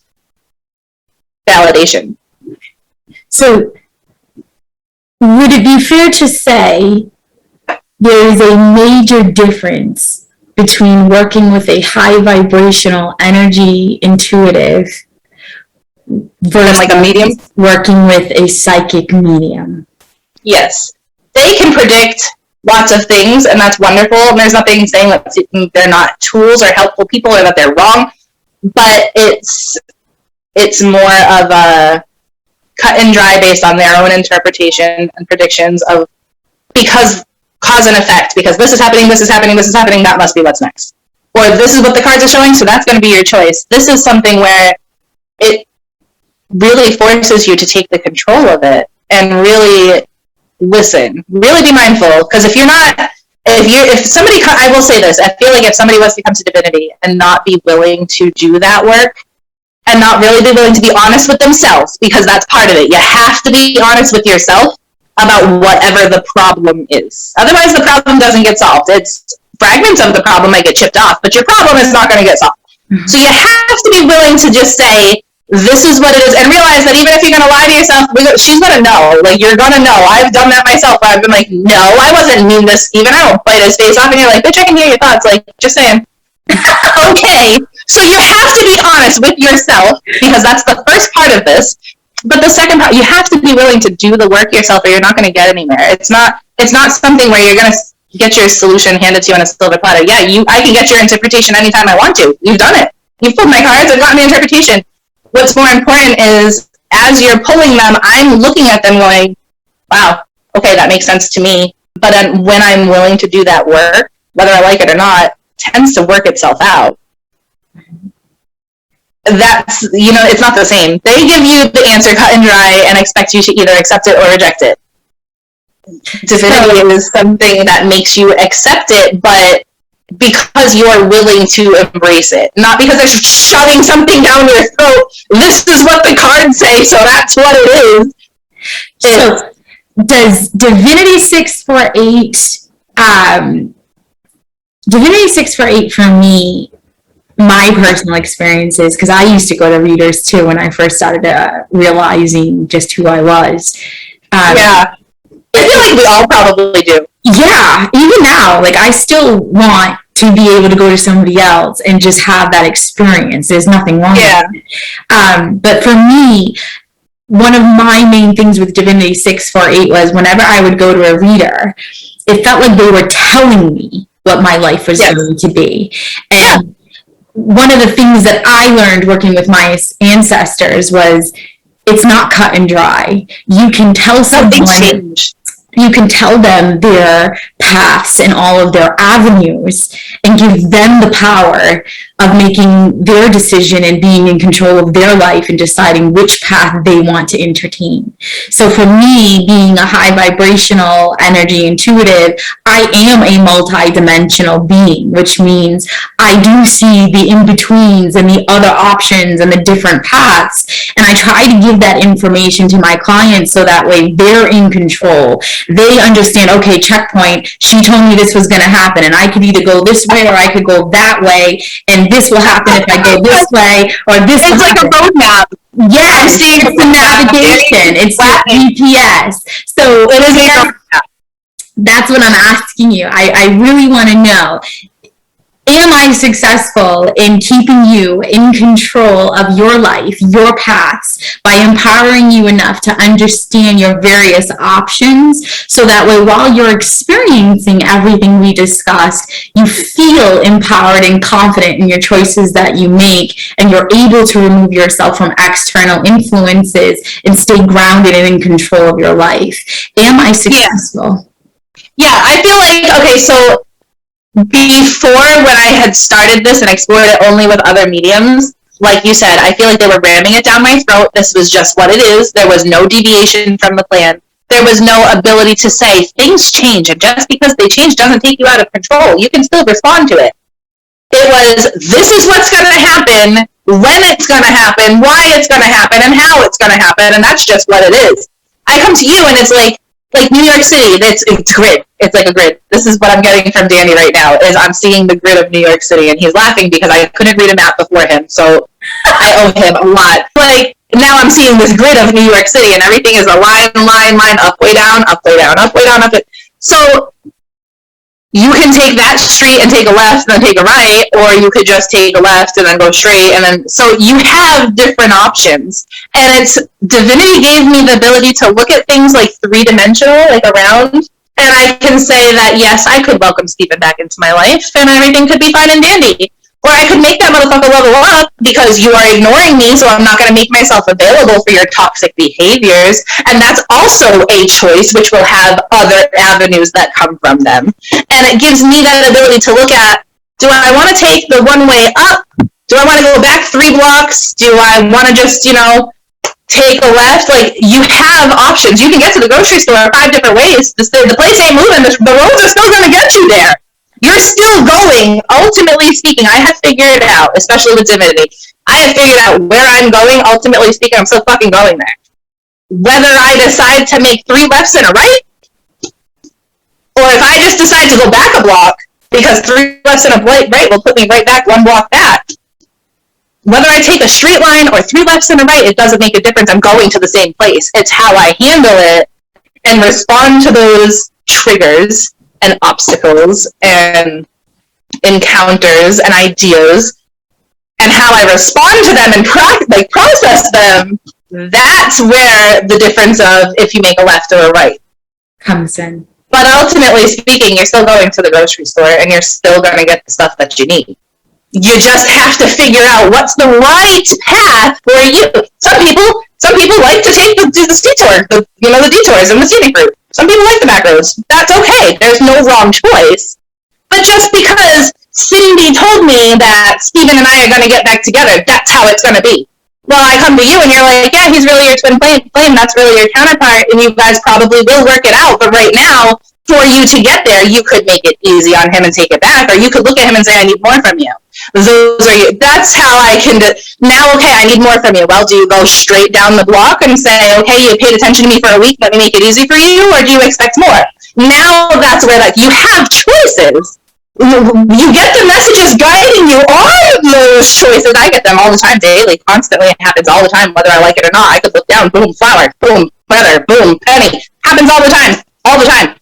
validation. So would it be fair to say there is a major difference between working with a high vibrational energy intuitive versus like a medium, working with a psychic medium? Yes. They can predict lots of things, and that's wonderful. And there's nothing saying that they're not tools or helpful people or that they're wrong, but it's more of a cut and dry based on their own interpretation and predictions of, because cause and effect, because this is happening, this is happening, this is happening, that must be what's next. Or this is what the cards are showing, so that's going to be your choice. This is something where it really forces you to take the control of it and really listen, really be mindful, because if somebody, I will say this, I feel like if somebody was to come to Divinity and not be willing to do that work, and not really be willing to be honest with themselves, because that's part of it. You have to be honest with yourself about whatever the problem is. Otherwise, the problem doesn't get solved. It's fragments of the problem might get chipped off, but your problem is not going to get solved. Mm-hmm. So you have to be willing to just say, this is what it is, and realize that even if you're going to lie to yourself, she's going to know. Like, you're going to know. I've done that myself, where I've been like, no, I wasn't mean this, even I won't bite his face off, and you're like, bitch, I can hear your thoughts. Like, just saying. Okay. So you have to be honest with yourself, because that's the first part of this. But the second part, you have to be willing to do the work yourself, or you're not going to get anywhere. It's not something where you're going to get your solution handed to you on a silver platter. Yeah, I can get your interpretation anytime I want to. You've done it. You've pulled my cards. I've gotten the interpretation. What's more important is, as you're pulling them, I'm looking at them going, wow, okay, that makes sense to me. But when I'm willing to do that work, whether I like it or not, tends to work itself out. That's, it's not the same. They give you the answer cut and dry and expect you to either accept it or reject it. Divinity is something that makes you accept it, but because you're willing to embrace it. Not because they're shoving something down your throat. This is what the cards say, so that's what it is. So, does Divinity 648, Divinity 648 for me, my personal experiences, because I used to go to readers too when I first started realizing just who I was. Yeah. I feel like we all probably do. Yeah, even now, like, I still want to be able to go to somebody else and just have that experience. There's nothing wrong with it. But for me, one of my main things with Divinity 648 was whenever I would go to a reader, it felt like they were telling me what my life was going to be. And one of the things that I learned working with my ancestors was, it's not cut and dry. You can tell someone, you can tell them their paths and all of their avenues and give them the power of making their decision and being in control of their life and deciding which path they want to entertain. So for me, being a high vibrational energy intuitive, I am a multi-dimensional being, which means I do see the in-betweens and the other options and the different paths. And I try to give that information to my clients so that way they're in control. They understand, okay, checkpoint, she told me this was going to happen, and I could either go this way or I could go that way, and this will happen if I go this way, or this It's like a roadmap. Yes, it's the navigation. It's the GPS. So it is a roadmap. That's what I'm asking you. I really want to know, am I successful in keeping you in control of your life, your paths, by empowering you enough to understand your various options, so that way while you're experiencing everything we discussed, you feel empowered and confident in your choices that you make, and you're able to remove yourself from external influences and stay grounded and in control of your life? Am I successful? Yeah, I feel like, okay, so before, when I had started this and explored it only with other mediums, like you said, I feel like they were ramming it down my throat. This was just what it is. There was no deviation from the plan. There was no ability to say, things change, and just because they change doesn't take you out of control. You can still respond to it. It was, this is what's going to happen, when it's going to happen, why it's going to happen, and how it's going to happen, and that's just what it is. I come to you, and it's like New York City, it's grid. It's like a grid. This is what I'm getting from Danny right now, is I'm seeing the grid of New York City, and he's laughing because I couldn't read a map before him, so I owe him a lot. Like, now I'm seeing this grid of New York City, and everything is a line, up, way down, up, way down, up, way down, up. So you can take that street and take a left and then take a right, or you could just take a left and then go straight, and then, so you have different options. And Divinity gave me the ability to look at things like three-dimensional, like around, and I can say that, yes, I could welcome Stephen back into my life, and everything could be fine and dandy. Or I could make that motherfucker level up because you are ignoring me, so I'm not going to make myself available for your toxic behaviors. And that's also a choice, which will have other avenues that come from them. And it gives me that ability to look at, do I want to take the one way up? Do I want to go back 3 blocks? Do I want to just, take a left? Like, you have options. You can get to the grocery store 5 different ways. The place ain't moving. The roads are still going to get you there. You're still going. Ultimately speaking, I have figured out, especially with Divinity, I have figured out where I'm going. Ultimately speaking, I'm still fucking going there. Whether I decide to make 3 lefts and a right, or if I just decide to go back a block, because 3 lefts and a right will put me right back 1 block back. Whether I take a straight line or 3 lefts and a right, it doesn't make a difference. I'm going to the same place. It's how I handle it and respond to those triggers and obstacles and encounters and ideas, and how I respond to them and process them. That's where the difference of if you make a left or a right comes in. But ultimately speaking, you're still going to the grocery store and you're still going to get the stuff that you need. You just have to figure out what's the right path for you. Some people like to take the detour, the detours and the scenic route. Some people like the back roads. That's okay. There's no wrong choice. But just because Cindy told me that Stephen and I are going to get back together, that's how it's going to be. Well, I come to you and you're like, yeah, he's really your twin flame. That's really your counterpart, and you guys probably will work it out. But right now, for you to get there, you could make it easy on him and take it back, or you could look at him and say, I need more from you. That's how I can now, okay, I need more from you. Well, do you go straight down the block and say, okay, you paid attention to me for a week, let me make it easy for you, or do you expect more? Now that's where you have choices. You get the messages guiding you on those choices. I get them all the time, daily, constantly. It happens all the time, whether I like it or not. I could look down, boom, flower, boom, feather, boom, penny. Happens all the time.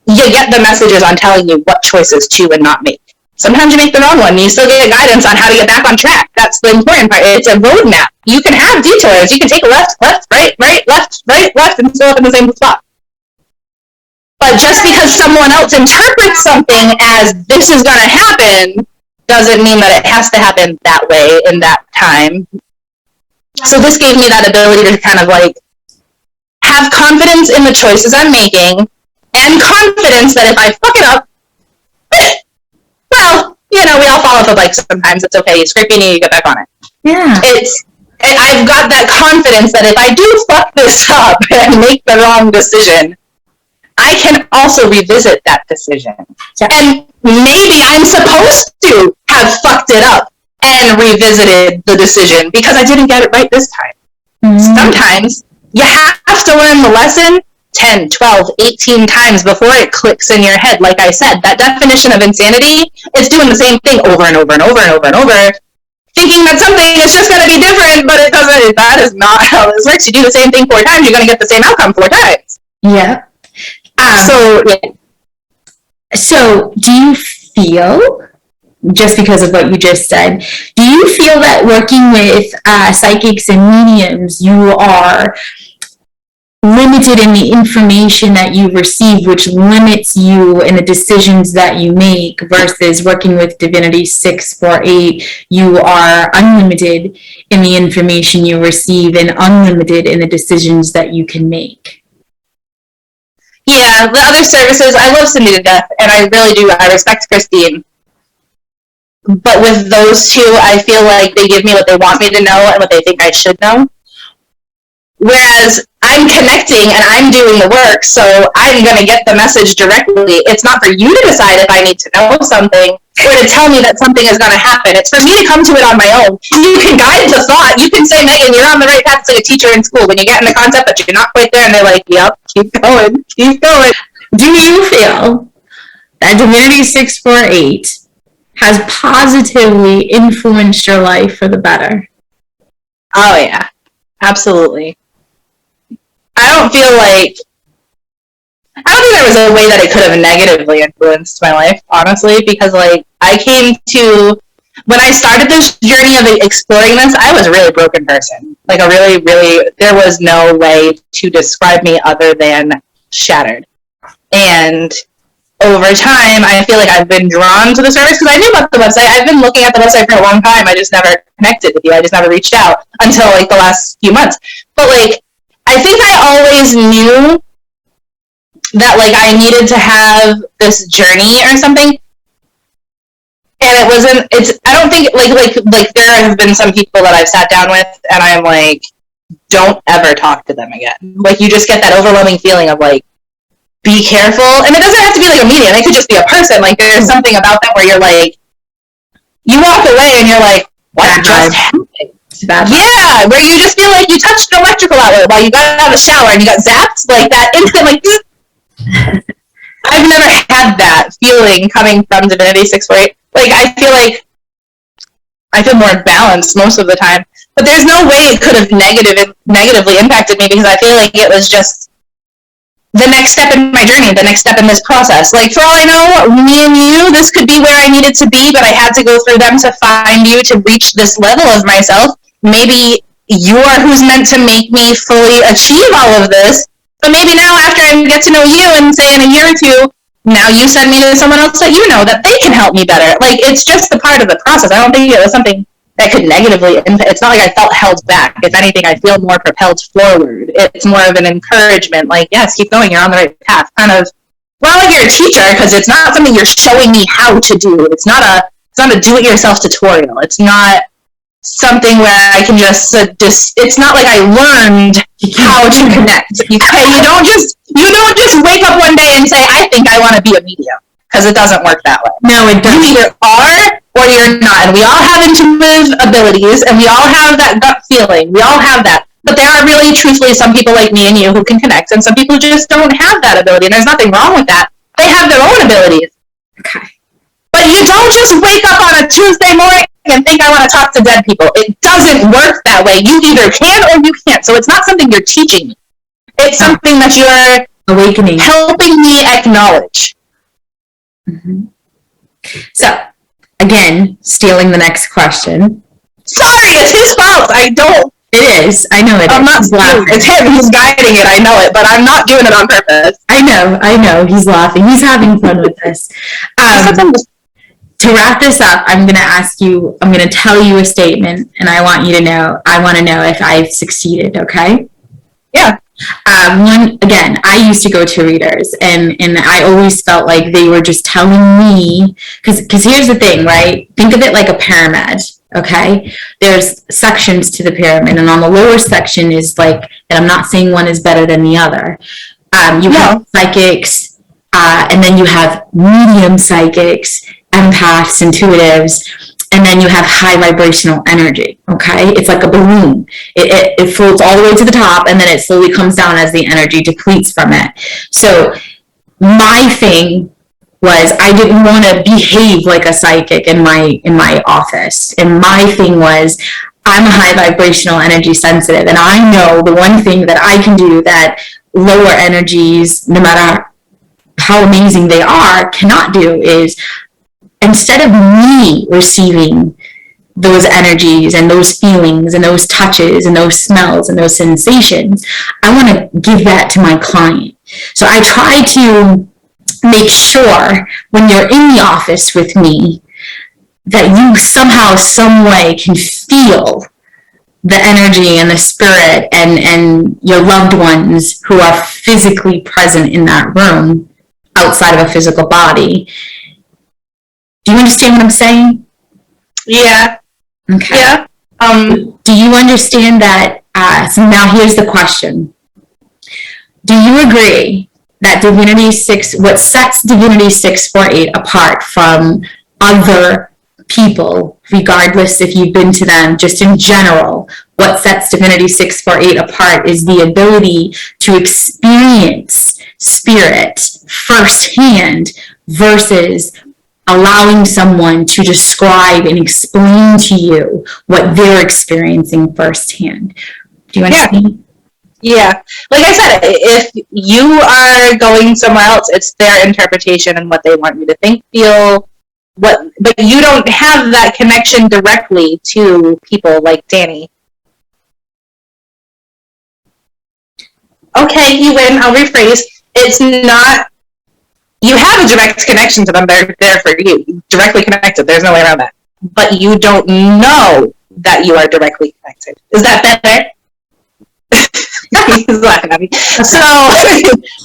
You get the messages on telling you what choices to and not make. Sometimes you make the wrong one, and you still get guidance on how to get back on track. That's the important part. It's a roadmap. You can have detours. You can take a left, right, left, and still up in the same spot. But just because someone else interprets something as this is going to happen doesn't mean that it has to happen that way in that time. So this gave me that ability to kind of have confidence in the choices I'm making, and confidence that if I fuck it up, well, we all fall off a bike sometimes. It's okay. You scrape your knee, you get back on it. Yeah. I've got that confidence that if I do fuck this up and make the wrong decision, I can also revisit that decision. Yeah. And maybe I'm supposed to have fucked it up and revisited the decision because I didn't get it right this time. Mm-hmm. Sometimes you have to learn the lesson 10, 12, 18 times before it clicks in your head. Like I said, that definition of insanity is doing the same thing over and over and over and over and over, thinking that something is just going to be different, but it doesn't. That is not how this works. You do the same thing 4 times, you're going to get the same outcome 4 times. Yeah. So do you feel, just because of what you just said, do you feel that working with psychics and mediums, you are limited in the information that you receive, which limits you in the decisions that you make, versus working with Divinity 648, you are unlimited in the information you receive and unlimited in the decisions that you can make? Yeah, the other services, I love Cindy to death, and I really do. I respect Christine. But with those two, I feel like they give me what they want me to know and what they think I should know. Whereas I'm connecting and I'm doing the work, so I'm going to get the message directly. It's not for you to decide if I need to know something or to tell me that something is going to happen. It's for me to come to it on my own. You can guide the thought. You can say, Megan, you're on the right path. It's like a teacher in school. When you get in the concept that you're not quite there, and they're like, yep, keep going, keep going. Do you feel that Divinity 648 has positively influenced your life for the better? Oh yeah, absolutely. I don't think there was a way that it could have negatively influenced my life, honestly, because like when I started this journey of exploring this, I was a really broken person. Like a really, really, there was no way to describe me other than shattered. And over time, I feel like I've been drawn to the service because I knew about the website. I've been looking at the website for a long time. I just never connected with you. I just never reached out until like the last few months. But like, I think I always knew that like I needed to have this journey or something. And I don't think like there have been some people that I've sat down with and I'm like, don't ever talk to them again. Like you just get that overwhelming feeling of like, be careful. And it doesn't have to be like a medium. It could just be a person. Like there's something about them where you're like, you walk away and you're like, what just happened? Yeah, where you just feel like you touched an electrical outlet while you got out of the shower and you got zapped. Like that instant, like, I've never had that feeling coming from Divinity 648. Like I feel more balanced most of the time. But there's no way it could have negatively impacted me because I feel like it was just the next step in my journey, the next step in this process. Like, for all I know, me and you, this could be where I needed to be, but I had to go through them to find you to reach this level of myself. Maybe you are who's meant to make me fully achieve all of this, but maybe now after I get to know you and say in a year or two, now you send me to someone else that you know that they can help me better. Like, it's just a part of the process. I don't think it was something that could negatively impact. It's not like I felt held back. If anything, I feel more propelled forward. It's more of an encouragement, like, yes, keep going, you're on the right path. Kind of, well, like you're a teacher, because it's not something you're showing me how to do. It's not a do-it-yourself tutorial. It's not something where I can just it's not like I learned how to connect. You don't just wake up one day and say, I think I want to be a medium, because it doesn't work that way. No, it doesn't. You either are or you're not. And we all have intuitive abilities, and we all have that gut feeling. We all have that. But there are really, truthfully, some people like me and you who can connect, and some people just don't have that ability, and there's nothing wrong with that. They have their own abilities. Okay. But you don't just wake up on a Tuesday morning and think I want to talk to dead people. It doesn't work that way. You either can or you can't. So it's not something you're teaching me. It's something that you're awakening, helping me acknowledge. Mm-hmm. So, again, stealing the next question. Sorry, it's his fault. It is. I know it I'm is. not. It's him. He's guiding it. I know it, but I'm not doing it on purpose. I know. He's laughing. He's having fun with this. To wrap this up, I'm going to tell you a statement, and I want to know if I've succeeded, okay? Yeah. Again, I used to go to readers, and I always felt like they were just telling me, because here's the thing, right? Think of it like a pyramid, okay? There's sections to the pyramid, and on the lower section is like, and I'm not saying one is better than the other. You have psychics, and then you have medium psychics, empaths, intuitives, and then you have high vibrational energy, okay? It's like a balloon. It floats all the way to the top, and then it slowly comes down as the energy depletes from it. So my thing was I didn't want to behave like a psychic in my office. And my thing was I'm a high vibrational energy sensitive, and I know the one thing that I can do that lower energies, no matter how amazing they are, cannot do is, instead of me receiving those energies and those feelings and those touches and those smells and those sensations, I want to give that to my client. So I try to make sure when you're in the office with me that you somehow, some way can feel the energy and the spirit and your loved ones who are physically present in that room outside of a physical body. Do you understand what I'm saying? Yeah. Okay. Yeah. Do you understand that? So now here's the question. Do you agree that what sets Divinity 648 apart from other people, regardless if you've been to them, just in general, what sets Divinity 648 apart is the ability to experience spirit firsthand versus allowing someone to describe and explain to you what they're experiencing firsthand. Do you understand? Yeah. Like I said, if you are going somewhere else, it's their interpretation and what they want you to think, feel, but you don't have that connection directly to people like Danny. Okay, you win. I'll rephrase. It's not. You have a direct connection to them. They're there for you. Directly connected. There's no way around that. But you don't know that you are directly connected. Is that better? He's laughing at me. So,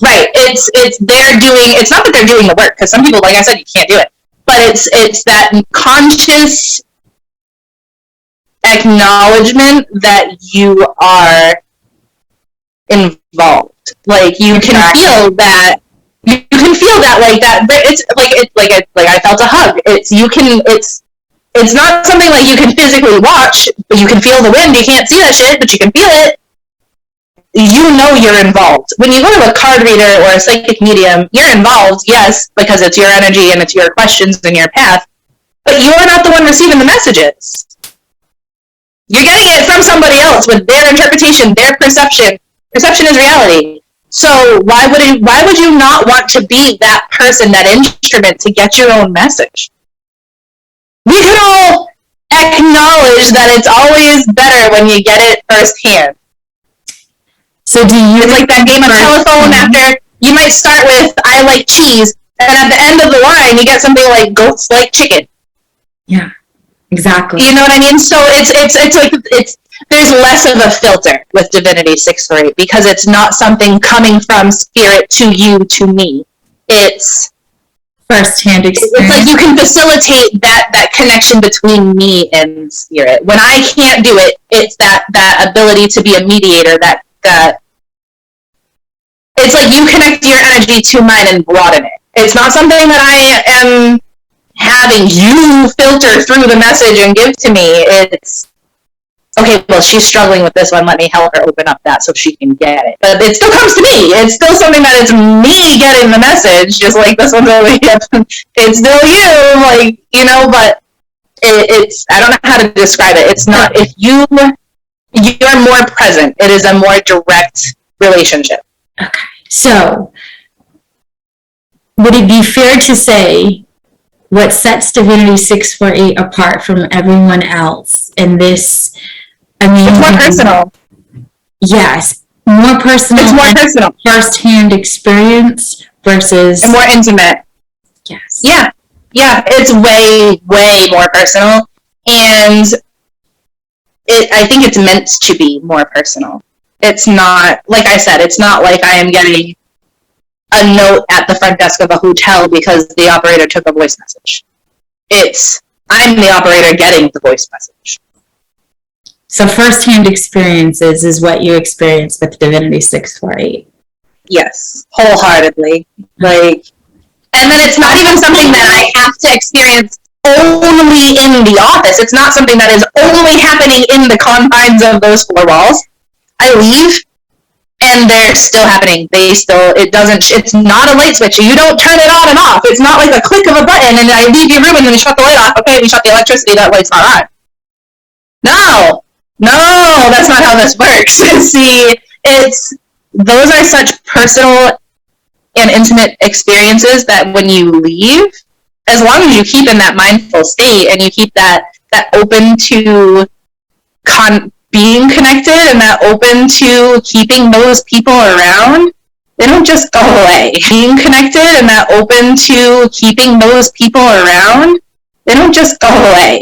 right. It's they're doing. It's not that they're doing the work, because some people, like I said, you can't do it. But it's that conscious acknowledgement that you are involved. Like you can feel that. You can feel that like that. It's like I felt a hug. It's not something like you can physically watch, but you can feel the wind. You can't see that shit, but you can feel it. You know you're involved. When you go to a card reader or a psychic medium, you're involved, yes, because it's your energy and it's your questions and your path, but you're not the one receiving the messages. You're getting it from somebody else with their interpretation, their perception. Perception is reality. So why would you not want to be that person, that instrument to get your own message? We can all acknowledge that it's always better when you get it firsthand. So do you... It's like that game of telephone after, you might start with, I like cheese, and at the end of the line, you get something like goats like chicken. Yeah, exactly. You know what I mean? So it's like, there's less of a filter with Divinity 648 because it's not something coming from spirit to you, to me. It's first-hand experience. It's like you can facilitate that connection between me and spirit. When I can't do it, it's that ability to be a mediator, that it's like you connect your energy to mine and broaden it. It's not something that I am having you filter through the message and give to me. It's okay, well, she's struggling with this one. Let me help her open up that so she can get it. But it still comes to me. It's still something that it's me getting the message, just like this one's over here. It's still you, like, you know, but it's, I don't know how to describe it. It's not, if you're more present, it is a more direct relationship. Okay, so would it be fair to say what sets Divinity 648 apart from everyone else in this? I mean, it's more personal. Yes, more personal. It's more personal. First-hand experience versus... And more intimate. Yes. Yeah. Yeah, it's way, way more personal. And I think it's meant to be more personal. It's not, like I said, it's not like I am getting a note at the front desk of a hotel because the operator took a voice message. It's, I'm the operator getting the voice message. So first-hand experiences is what you experience with Divinity 648. Yes, wholeheartedly. Like, and then it's not even something that I have to experience only in the office. It's not something that is only happening in the confines of those four walls. I leave, and they're still happening. It's not a light switch. You don't turn it on and off. It's not like a click of a button, and I leave your room, and then we shut the light off. Okay, we shut the electricity, that light's not on. No, that's not how this works. See, those are such personal and intimate experiences that when you leave, as long as you keep in that mindful state and you keep that open to being connected and that open to keeping those people around, they don't just go away. Being connected and that open to keeping those people around, they don't just go away.